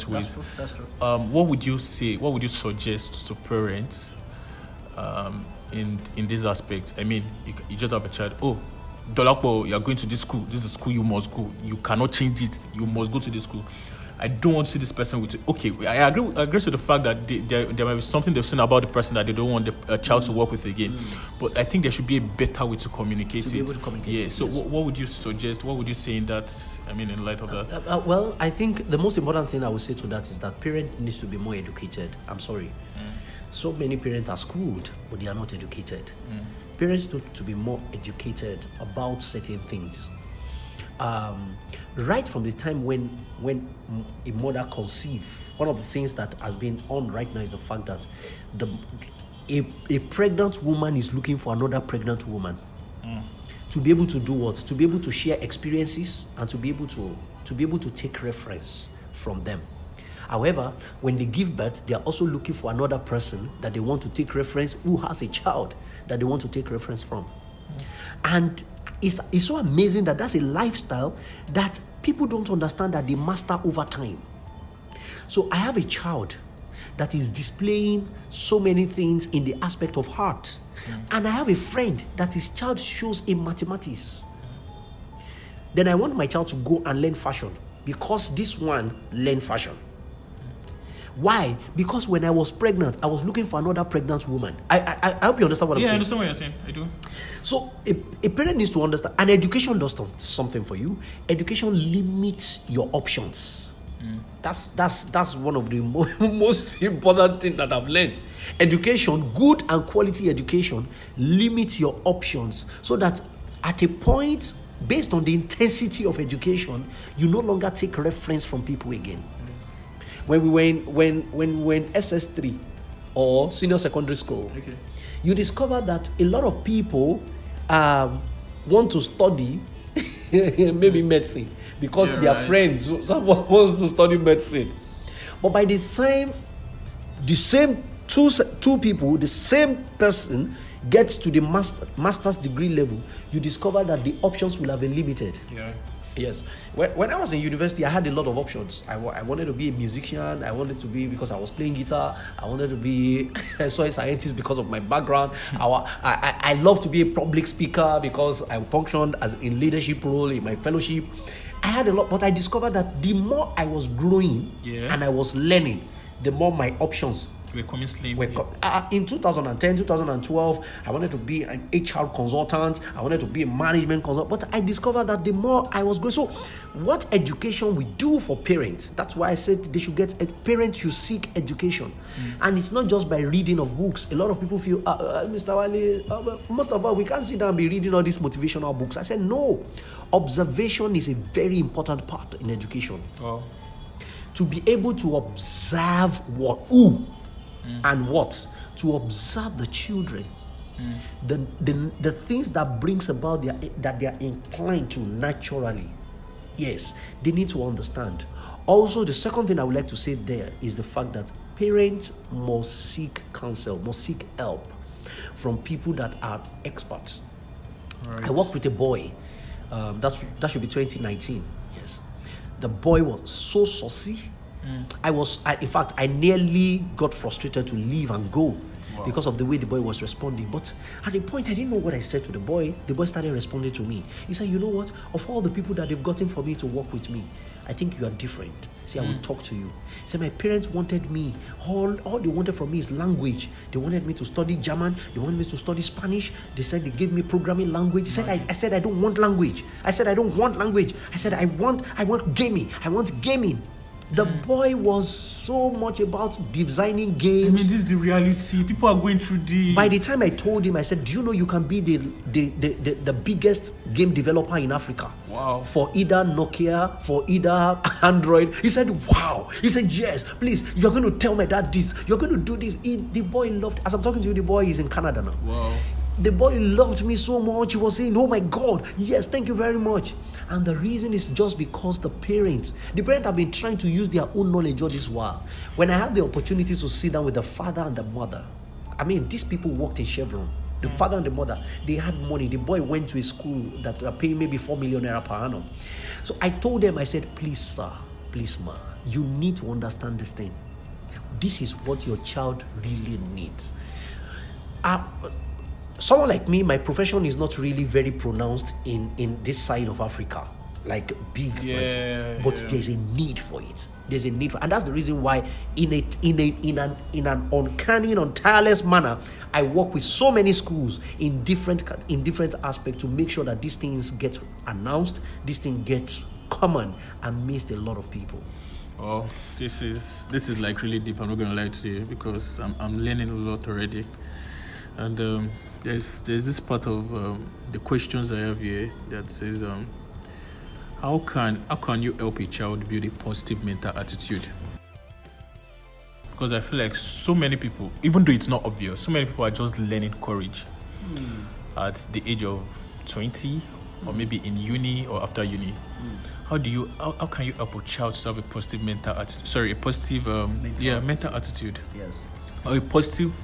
Speaker 1: ways.
Speaker 2: That's true.
Speaker 1: What would you say? What would you suggest to parents in this aspect? I mean, you just have a child. Oh, Dolapo, you're going to this school. This is the school you must go. You cannot change it. You must go to this school. I don't want to see this person with you. Okay, I agree to the fact that there might be something they've seen about the person that they don't want the child to work with again. But I think there should be a better way to communicate it.
Speaker 2: Be able to communicate
Speaker 1: it. So what would you suggest? What would you say in that? I mean, in light of that?
Speaker 2: Well, I think the most important thing I would say to that is that parent needs to be more educated. I'm sorry. So many parents are schooled, but they are not educated. Parents need to be more educated about certain things. Right from the time when a mother conceives, one of the things that has been on right now is the fact that a pregnant woman is looking for another pregnant woman to be able to do what? To be able to share experiences and to be able to take reference from them. However, when they give birth, they are also looking for another person that they want to take reference, who has a child that they want to take reference from. And it's so amazing that that's a lifestyle that people don't understand that they master over time. So I have a child that is displaying so many things in the aspect of art. And I have a friend that his child shows in mathematics. Then I want my child to go and learn fashion because this one learned fashion. Why? Because when I was pregnant, I was looking for another pregnant woman. I hope you understand what I'm saying.
Speaker 1: Yeah, I understand what you're saying. I do.
Speaker 2: So a parent needs to understand, and education does something for you. Education limits your options. That's one of the most important things that I've learned. Education, good and quality education, limits your options so that at a point based on the intensity of education, you no longer take reference from people again. When we were in SS3 or senior secondary school, you discover that a lot of people want to study maybe medicine because their friends, someone wants to study medicine. But by the time the same two people, the same person gets to the master's degree level, you discover that the options will have been limited. Yes. When I was in university, I had a lot of options. I wanted to be a musician. I wanted to be, because I was playing guitar, I wanted to be a soil scientist because of my background. I love to be a public speaker because I functioned as in leadership role in my fellowship. I had a lot, but I discovered that the more I was growing and I was learning, the more my options
Speaker 1: were coming slim.
Speaker 2: In 2010, 2012, I wanted to be an HR consultant. I wanted to be a management consultant. But I discovered that the more I was growing. So what education we do for parents, that's why I said they should get, parents should seek education. And it's not just by reading of books. A lot of people feel, Mr. Wale, most of us, we can't sit down and be reading all these motivational books. I said, no. Observation is a very important part in education. To be able to observe who and what, to observe the children, the things that brings about that they are inclined to naturally. Yes, they need to understand. Also, the second thing I would like to say there is the fact that parents must seek counsel, must seek help from people that are experts. I worked with a boy, that should be 2019. Yes, the boy was so saucy. In fact, I nearly got frustrated to leave and go because of the way the boy was responding. But at the point, I didn't know what I said to the boy. The boy started responding to me. He said, you know what? Of all the people that they've gotten for me to work with me, I think you are different. See, I will talk to you. He said, my parents wanted me. All they wanted from me is language. They wanted me to study German. They wanted me to study Spanish. They said they gave me programming language. He said, I said, I don't want language. I said, I don't want language. I said, I want gaming. I want gaming. The boy was so much about designing games.
Speaker 1: I mean, this is the reality. People are going through this.
Speaker 2: By the time I told him, I said, do you know you can be the biggest game developer in Africa?
Speaker 1: Wow.
Speaker 2: For either Nokia, for either Android. He said, wow. He said, yes, please, you're going to tell my dad this. You're going to do this. The boy loved, as I'm talking to you, the boy is in Canada now.
Speaker 1: Wow.
Speaker 2: The boy loved me so much. He was saying, oh my God, yes, thank you very much. And the reason is just because the parents have been trying to use their own knowledge all this while. When I had the opportunity to sit down with the father and the mother, I mean, these people worked in Chevron. The father and the mother, they had money. The boy went to a school that are paying maybe 4 million naira per annum. So I told them, I said, please, sir, please, ma, you need to understand this thing. This is what your child really needs. Someone like me, my profession is not really very pronounced in this side of Africa, like big, but there's a need for it. There's a need for, and that's the reason why in an uncanny, tireless manner, I work with so many schools in different aspects to make sure that these things get announced, this thing gets common amidst a lot of people.
Speaker 1: Oh, this is like really deep. I'm not gonna lie to you because I'm learning a lot already, and there's this part of the questions I have here that says how can you help a child build a positive mental attitude? Because I feel like so many people, even though it's not obvious, so many people are just learning courage at the age of 20 or maybe in uni or after uni. How can you help a child to have a positive mental attitude? Sorry, a positive mental attitude.
Speaker 2: Yes.
Speaker 1: Or a positive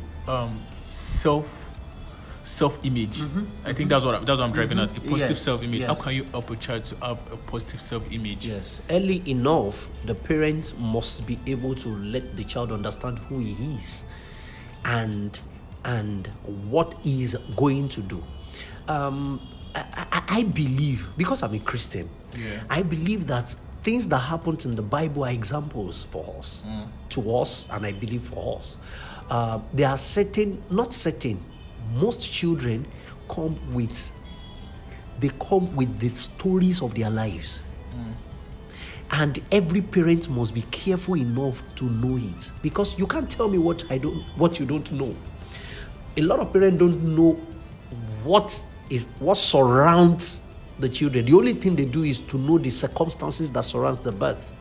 Speaker 1: self-image. I think that's what I'm driving at. A positive self-image.
Speaker 2: Yes.
Speaker 1: How can you help a child to have a positive self-image?
Speaker 2: Yes. Early enough, the parents must be able to let the child understand who he is and what he is going to do. I believe, because I'm a Christian, I believe that things that happened in the Bible are examples for us, to us, and I believe for us. There are most children come with the stories of their lives. And every parent must be careful enough to know it, because you can't tell me what you don't know. A lot of parents don't know what surrounds the children. The only thing they do is to know the circumstances that surround the birth.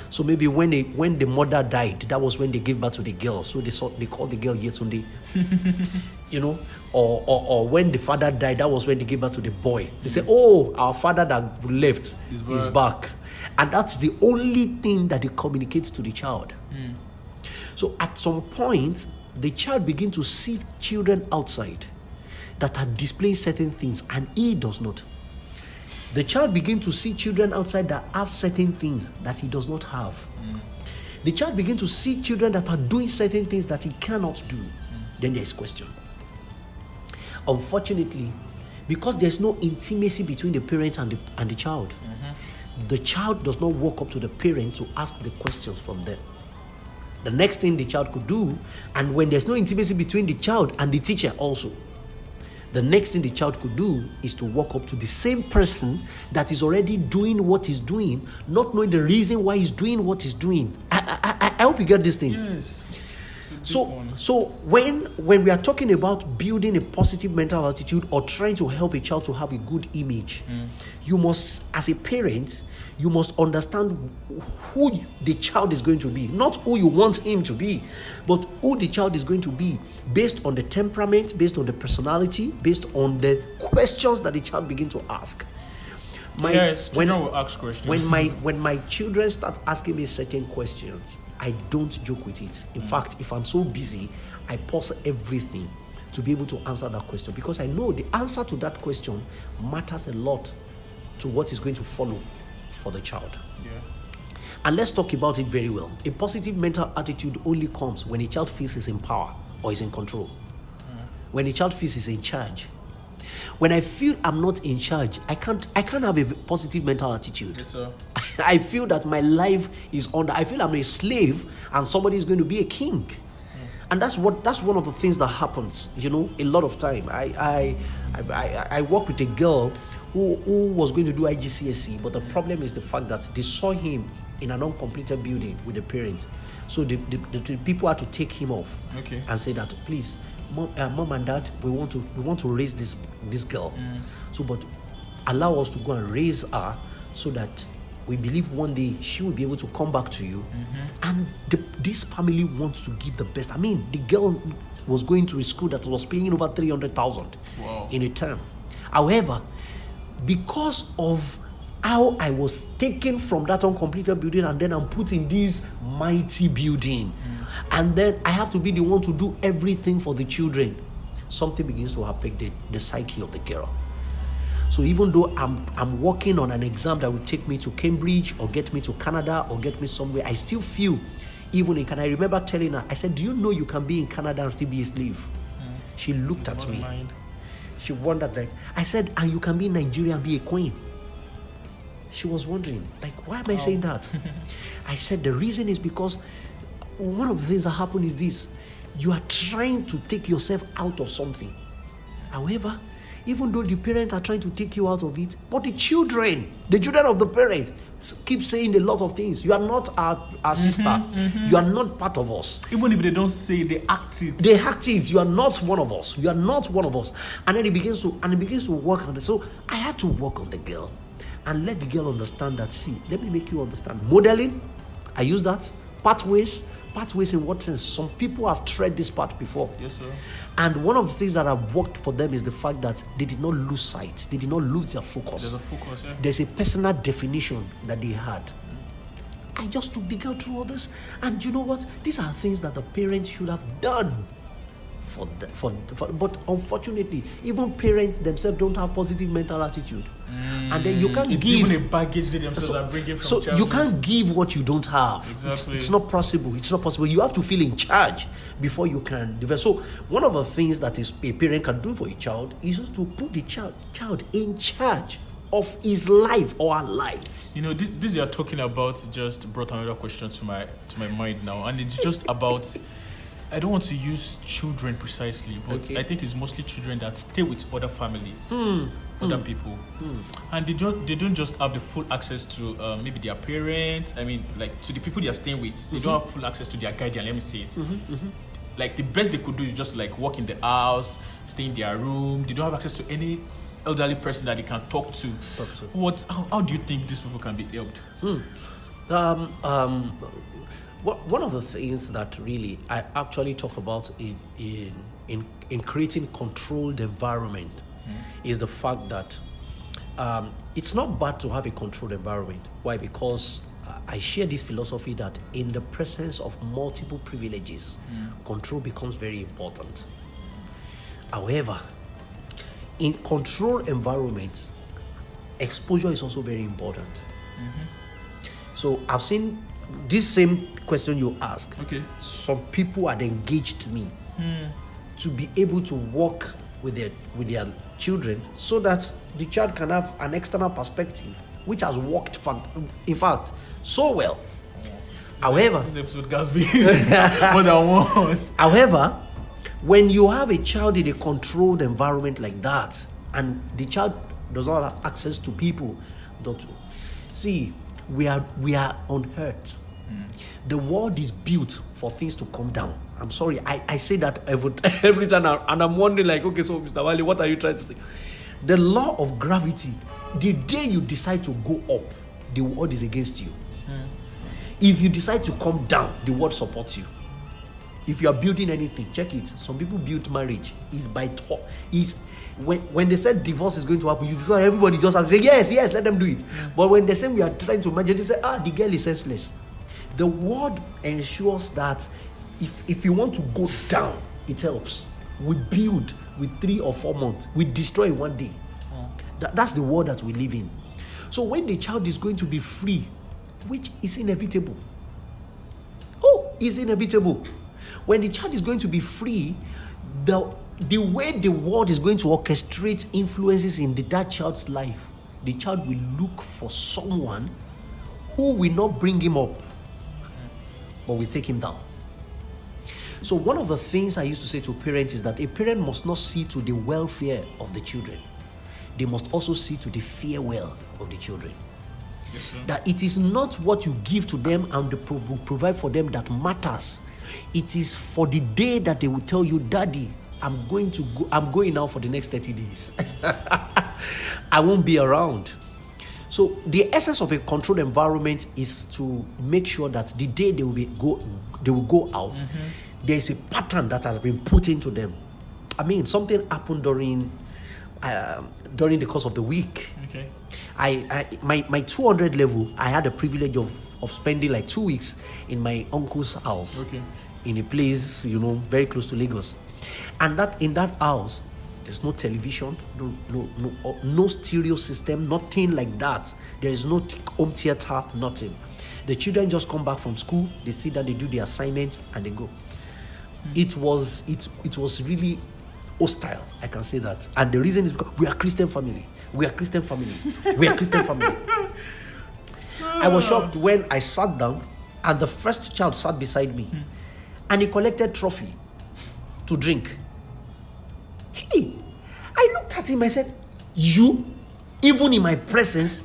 Speaker 2: So maybe when the mother died, that was when they gave birth to the girl. So they called the girl Yetunde, you know, or when the father died, that was when they gave birth to the boy. They say, "Oh, our father that left is back," and that's the only thing that they communicate to the child. So at some point, the child begins to see children outside that are displaying certain things, and he does not. The child begins to see children outside that have certain things that he does not have. The child begins to see children that are doing certain things that he cannot do. Then there's question. Unfortunately, because there's no intimacy between the parents and the child, the child does not walk up to the parent to ask the questions from them. The next thing the child could do, and when there's no intimacy between the child and the teacher also, the next thing the child could do is to walk up to the same person that is already doing what he's doing, not knowing the reason why he's doing what he's doing. I hope you get this thing.
Speaker 1: Yes.
Speaker 2: So when we are talking about building a positive mental attitude or trying to help a child to have a good image, you must, as a parent, you must understand who the child is going to be. Not who you want him to be, but who the child is going to be based on the temperament, based on the personality, based on the questions that the child begins to ask.
Speaker 1: Children will ask questions.
Speaker 2: When my children start asking me certain questions, I don't joke with it. In fact, if I'm so busy, I pause everything to be able to answer that question, because I know the answer to that question matters a lot to what is going to follow for the child.
Speaker 1: Yeah.
Speaker 2: And let's talk about it very well. A positive mental attitude only comes when a child feels he's in power or is in control. When a child feels he's in charge. When I feel I'm not in charge, I can't have a positive mental attitude.
Speaker 1: Yes, sir.
Speaker 2: I feel that my life is I feel I'm a slave and somebody is going to be a king. And that's one of the things that happens, a lot of time. I work with a girl who was going to do IGCSE, but the problem is the fact that they saw him in an uncompleted building with the parents. So the people had to take him off and say that, please, mom and dad, we want to raise this girl. So, but allow us to go and raise her so that we believe one day she will be able to come back to you. And this family wants to give the best. I mean, the girl was going to a school that was paying over 300,000 in a term. However, because of how I was taken from that uncompleted building and then I'm put in this mighty building, and then I have to be the one to do everything for the children, something begins to affect the psyche of the girl. So even though I'm working on an exam that will take me to Cambridge or get me to Canada or get me somewhere, I still feel, even in Canada, I remember telling her, I said, do you know you can be in Canada and still be a slave? She looked at me. She wondered, like, I said, and you can be in Nigeria and be a queen. She was wondering, like, why am I saying that? I said, the reason is because one of the things that happen is this: you are trying to take yourself out of something. However, even though the parents are trying to take you out of it, but the children of the parents keep saying a lot of things. You are not our sister. You are not part of us.
Speaker 1: Even if they don't say, they act it.
Speaker 2: They act it. You are not one of us. You are not one of us. And then it begins to work on it. So I had to work on the girl and let the girl understand that, see, let me make you understand. Modeling, I use that. Pathways in what sense? Some people have tread this path before.
Speaker 1: Yes, sir.
Speaker 2: And one of the things that have worked for them is the fact that they did not lose sight. They did not lose their focus.
Speaker 1: There's a focus, yeah.
Speaker 2: There's a personal definition that they had. I just took the girl through all this. And you know what? These are things that the parents should have done. But unfortunately, even parents themselves don't have positive mental attitude. And then you can't give.
Speaker 1: Even a baggage they themselves are bringing from childhood.
Speaker 2: You can't give what you don't have.
Speaker 1: Exactly.
Speaker 2: It's not possible. It's not possible. You have to feel in charge before you can develop. So one of the things that a parent can do for a child is just to put the child in charge of his life or her life.
Speaker 1: This you're talking about just brought another question to my mind now, and it's just about. I don't want to use children precisely, but I think it's mostly children that stay with other families, other people, and they don't just have the full access to maybe their parents. I mean, like, to the people they are staying with, they don't have full access to their guardian. Let me say it. Like, the best they could do is just like walk in the house, stay in their room. They don't have access to any elderly person that they can talk to. How do you think these people can be helped?
Speaker 2: One of the things that really I actually talk about in creating controlled environment is the fact that it's not bad to have a controlled environment. Why? Because I share this philosophy that in the presence of multiple privileges, control becomes very important. However, in controlled environments, exposure is also very important. So I've seen this same question you ask.
Speaker 1: Okay.
Speaker 2: Some people had engaged me to be able to work with their children so that the child can have an external perspective, which has worked, in fact, so well. However,
Speaker 1: this episode has been more than one.
Speaker 2: However, when you have a child in a controlled environment like that, and the child does not have access to people, we are on earth. The world is built for things to come down. I'm sorry, I say that every time, and I'm wondering, like, okay, so Mr. Wale, what are you trying to say? The law of gravity, the day you decide to go up, the world is against you. If you decide to come down, the world supports you. If you are building anything, check it. Some people build marriage is by talk. When they said divorce is going to happen, you saw everybody just have to say yes, let them do it. But when they say we are trying to imagine, they say the girl is senseless. The word ensures that if you want to go down, it helps. We build with 3 or 4 months. We destroy in one day. That's the world that we live in. So when the child is going to be free, which is inevitable. It's inevitable. When the child is going to be free, the way the world is going to orchestrate influences in that child's life, the child will look for someone who will not bring him up, but will take him down. So one of the things I used to say to parents is that a parent must not see to the welfare of the children. They must also see to the farewell of the children.
Speaker 1: Yes, sir.
Speaker 2: That it is not what you give to them and provide for them that matters. It is for the day that they will tell you, Daddy, I'm going now for the next 30 days. I won't be around. So the essence of a controlled environment is to make sure that the day they will go out, there is a pattern that has been put into them. I mean, something happened during the course of the week.
Speaker 1: Okay.
Speaker 2: My 200 level, I had the privilege of spending like 2 weeks in my uncle's house.
Speaker 1: Okay.
Speaker 2: In a place, very close to Lagos. And in that house, there's no television, no stereo system, nothing like that. There is no home theater, nothing. The children just come back from school, they sit down, they do their assignments, and they go. It was really hostile, I can say that. And the reason is because we are Christian family. I was shocked when I sat down and the first child sat beside me and he collected trophy to drink. Hey, I looked at him, I said, you, even in my presence,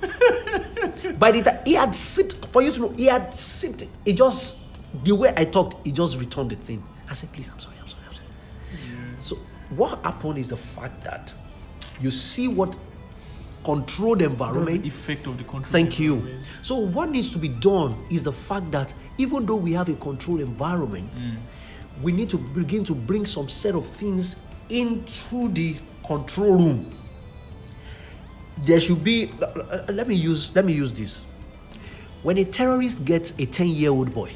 Speaker 2: by the time he had sipped, for you to know, he had sipped it. It just, the way I talked, he just returned the thing. I said, please, I'm sorry. So what happened is the fact that you see what controlled environment.
Speaker 1: The effect of the control.
Speaker 2: Thank you. So what needs to be done is the fact that even though we have a controlled environment, we need to begin to bring some set of things into the control room. There should be, let me use this. When a terrorist gets a 10-year-old boy,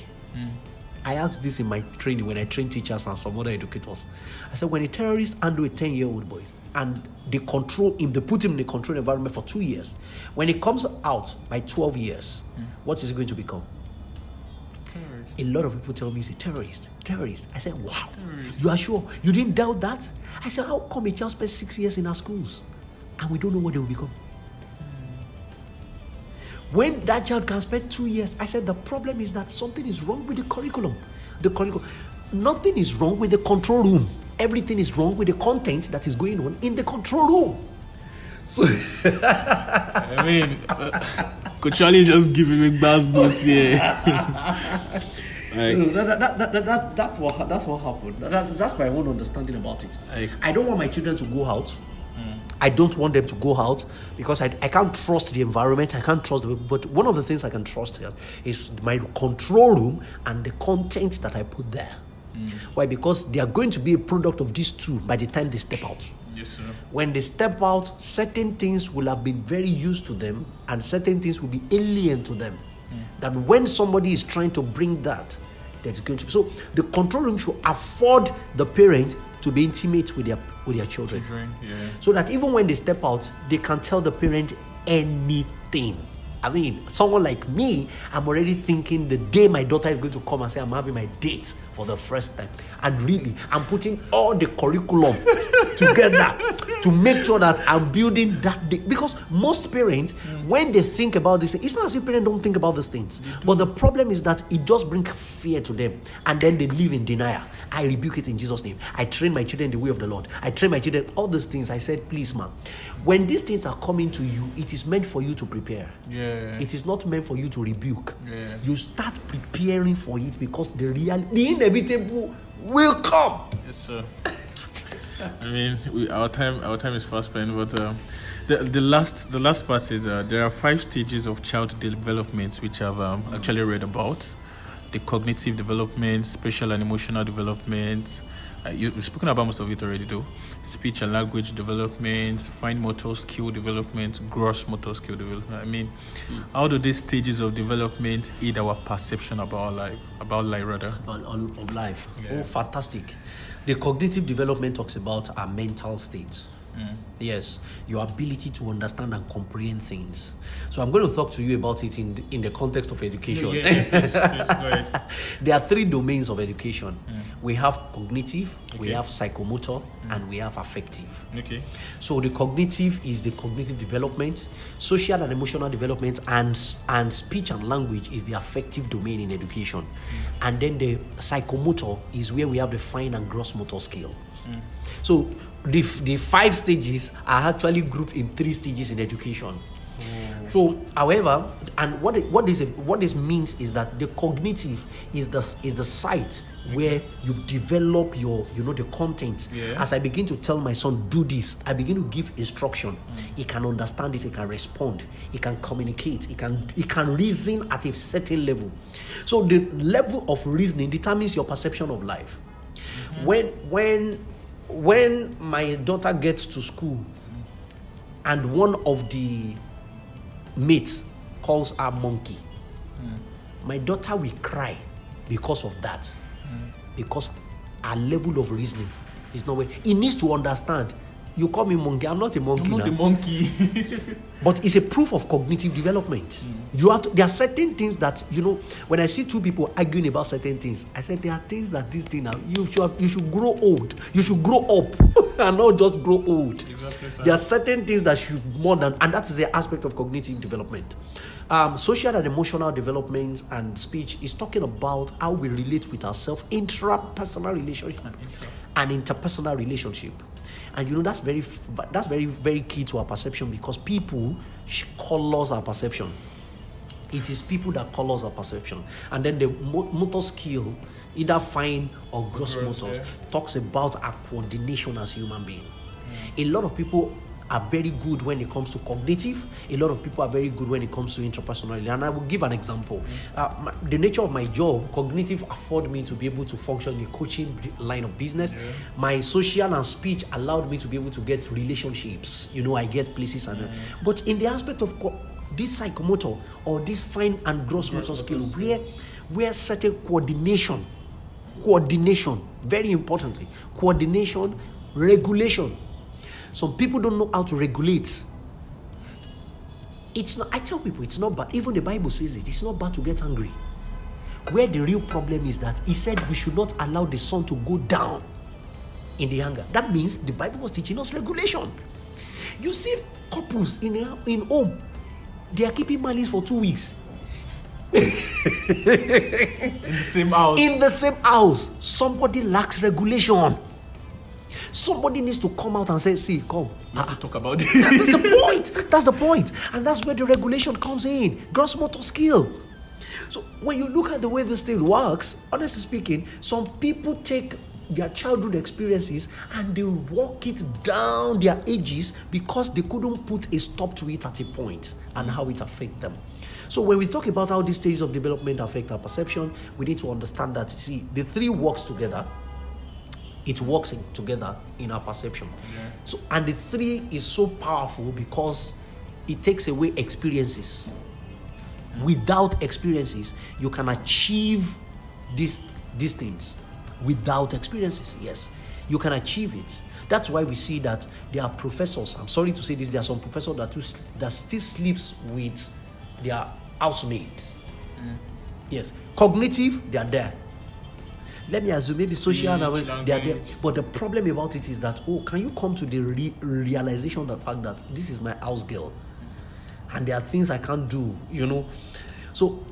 Speaker 2: I asked this in my training when I train teachers and some other educators. I said, when a terrorist handle a 10-year-old boy and they control him, they put him in a controlled environment for 2 years, when he comes out by 12 years, what is he going to become?
Speaker 1: Terrorist.
Speaker 2: A lot of people tell me he's a terrorist. I said, wow,
Speaker 1: Terrorist.
Speaker 2: You are sure? You didn't doubt that? I said, how come a child spends 6 years in our schools and we don't know what they will become? When that child can spend 2 years, I said the problem is that something is wrong with the curriculum. Nothing is wrong with the control room. Everything is wrong with the content that is going on in the control room. So
Speaker 1: I mean, Coach Wale just giving me buzz boost here.
Speaker 2: That's what happened. That's my own understanding about it. I don't want my children to go out. I don't want them to go out because I can't trust the environment. I can't trust the people. But one of the things I can trust here is my control room and the content that I put there. Why? Because they are going to be a product of these two by the time they step out.
Speaker 1: Yes, sir.
Speaker 2: When they step out, certain things will have been very used to them and certain things will be alien to them. That when somebody is trying to bring that, that's going to be. So the control room should afford the parent to be intimate with their children.
Speaker 1: Yeah.
Speaker 2: So that even when they step out, they can tell the parent anything. I mean, someone like me, I'm already thinking the day my daughter is going to come and say, I'm having my date for the first time. And really, I'm putting all the curriculum together to make sure that I'm building that day. Because most parents, when they think about this thing, it's not as if parents don't think about these things. But the problem is that it just brings fear to them. And then they live in denial. I rebuke it in Jesus' name. I train my children the way of the Lord. I train my children, all these things. I said, please, ma'am, when these things are coming to you, it is meant for you to prepare.
Speaker 1: Yeah.
Speaker 2: It is not meant for you to rebuke.
Speaker 1: Yeah.
Speaker 2: You start preparing for it because the inevitable will come.
Speaker 1: Yes, sir. I mean, our time is fast spent, but the last part is there are 5 stages of child development which I've actually read about. The cognitive development, spatial and emotional development. You've spoken about most of it already, though. Speech and language development, fine motor skill development, gross motor skill development. I mean, how do these stages of development aid our perception about life? Of
Speaker 2: life.
Speaker 1: Yeah.
Speaker 2: Oh, fantastic. The cognitive development talks about our mental state. Yes, your ability to understand and comprehend things. So I'm going to talk to you about it in the context of education.
Speaker 1: Yes, go ahead.
Speaker 2: There are 3 domains of education. We have cognitive, we have psychomotor, and we have affective.
Speaker 1: Okay.
Speaker 2: So the cognitive is the cognitive development, social and emotional development, and speech and language is the affective domain in education. And then the psychomotor is where we have the fine and gross motor skill. So the 5 stages are actually grouped in 3 stages in education. So, however, and what this means is that the cognitive is the site where you develop the content.
Speaker 1: Yeah.
Speaker 2: As I begin to tell my son, do this, I begin to give instruction. He can understand this, he can respond, he can communicate, he can reason at a certain level. So the level of reasoning determines your perception of life. When my daughter gets to school and one of the mates calls her monkey, my daughter will cry because of that. Because our level of reasoning is not where he needs to understand. You call me monkey, I'm not a monkey.
Speaker 1: I'm not
Speaker 2: now.
Speaker 1: a monkey.
Speaker 2: But it's a proof of cognitive development. You have to. There are certain things that, when I see 2 people arguing about certain things, I said there are things that this thing now you should grow old. You should grow up and not just grow old.
Speaker 1: Exactly, sir.
Speaker 2: There are certain things that should more than, and that's the aspect of cognitive development. Social and emotional development and speech is talking about how we relate with ourselves, intrapersonal relationship and interpersonal relationship. And that's very, very key to our perception, because people colors our perception. It is people that colors our perception. And then the motor skill, either fine or gross motors, talks about our coordination as human beings. A lot of people are very good when it comes to cognitive. A lot of people are very good when it comes to interpersonal. And I will give an example. The nature of my job, cognitive, afford me to be able to function in the coaching line of business. Yeah. My social and speech allowed me to be able to get relationships. I get places. But in the aspect of this psychomotor or this fine and gross motor skill, where certain coordination, very importantly, coordination, regulation. Some people don't know how to regulate. It's not. I tell people it's not bad. Even the Bible says it. It's not bad to get angry. Where the real problem is that he said we should not allow the sun to go down in the anger. That means the Bible was teaching us regulation. You see couples in home, they are keeping malice for 2 weeks.
Speaker 1: In the same house.
Speaker 2: In the same house, somebody lacks regulation. Somebody needs to come out and say, see, come.
Speaker 1: We have to talk about it.
Speaker 2: That's the point. That's the point. And that's where the regulation comes in. Gross motor skill. So when you look at the way this thing works, honestly speaking, some people take their childhood experiences and they walk it down their ages because they couldn't put a stop to it at a point and how it affects them. So when we talk about how these stages of development affect our perception, we need to understand that, see, the three works together. It works together in our perception. Yeah. So, and the three is so powerful because it takes away experiences. Without experiences, you can achieve these things. Without experiences, yes, you can achieve it. That's why we see that there are professors. I'm sorry to say this. There are some professors that still sleeps with their housemates. Yes, cognitive, they are there. Let me assume maybe social, they are there. But the problem about it is that, can you come to the realization of the fact that this is my house girl, and there are things I can't do, So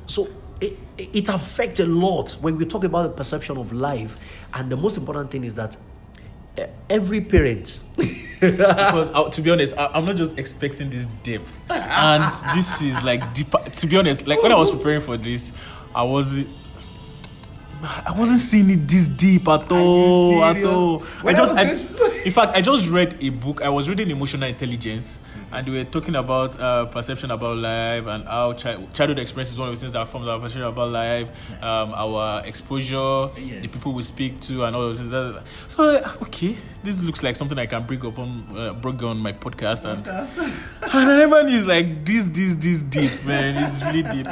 Speaker 2: it affects a lot when we talk about the perception of life. And the most important thing is that every parent,
Speaker 1: because to be honest, I'm not just expecting this depth, and this is like deeper. To be honest, like when I was preparing for this, I wasn't seeing it this deep at all. In fact, I just read a book. I was reading Emotional Intelligence, and we were talking about perception about life and how childhood experience is one of the things that forms our perception about life, our exposure, the people we speak to, and all those things. So, okay, this looks like something I can bring on my podcast, and everyone is like this deep, man. It's really deep.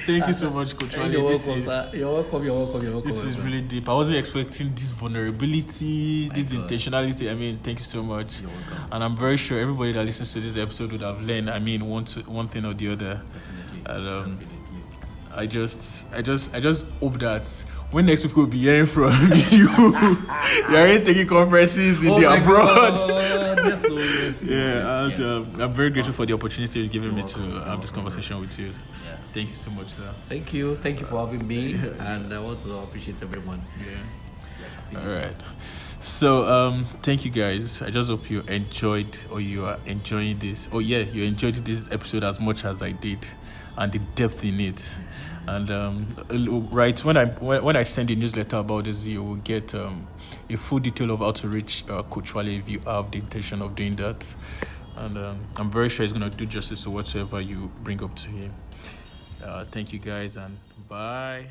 Speaker 1: Thank you so much, Coach Wale.
Speaker 2: You're welcome.
Speaker 1: This is really deep. I wasn't expecting this vulnerability, this intentionality. I mean, thank you so much.
Speaker 2: You're welcome.
Speaker 1: And I'm very sure everybody that listens to this episode would have learned, one thing or the other. And I just hope that when next people will be hearing from you, you're already taking conferences in the abroad. I'm very grateful for the opportunity you've given me to have this conversation with you.
Speaker 2: Yeah.
Speaker 1: Thank you so much, sir.
Speaker 2: Thank you for having me, and I want to appreciate everyone.
Speaker 1: Yes, all right. So thank you guys. I just hope you enjoyed, or you are enjoying this. You enjoyed this episode as much as I did, and the depth in it. And right when I send a newsletter about this, you will get a full detail of how to reach Coach Wale if you have the intention of doing that. And I'm very sure he's going to do justice to whatsoever you bring up to him. Thank you guys, and bye.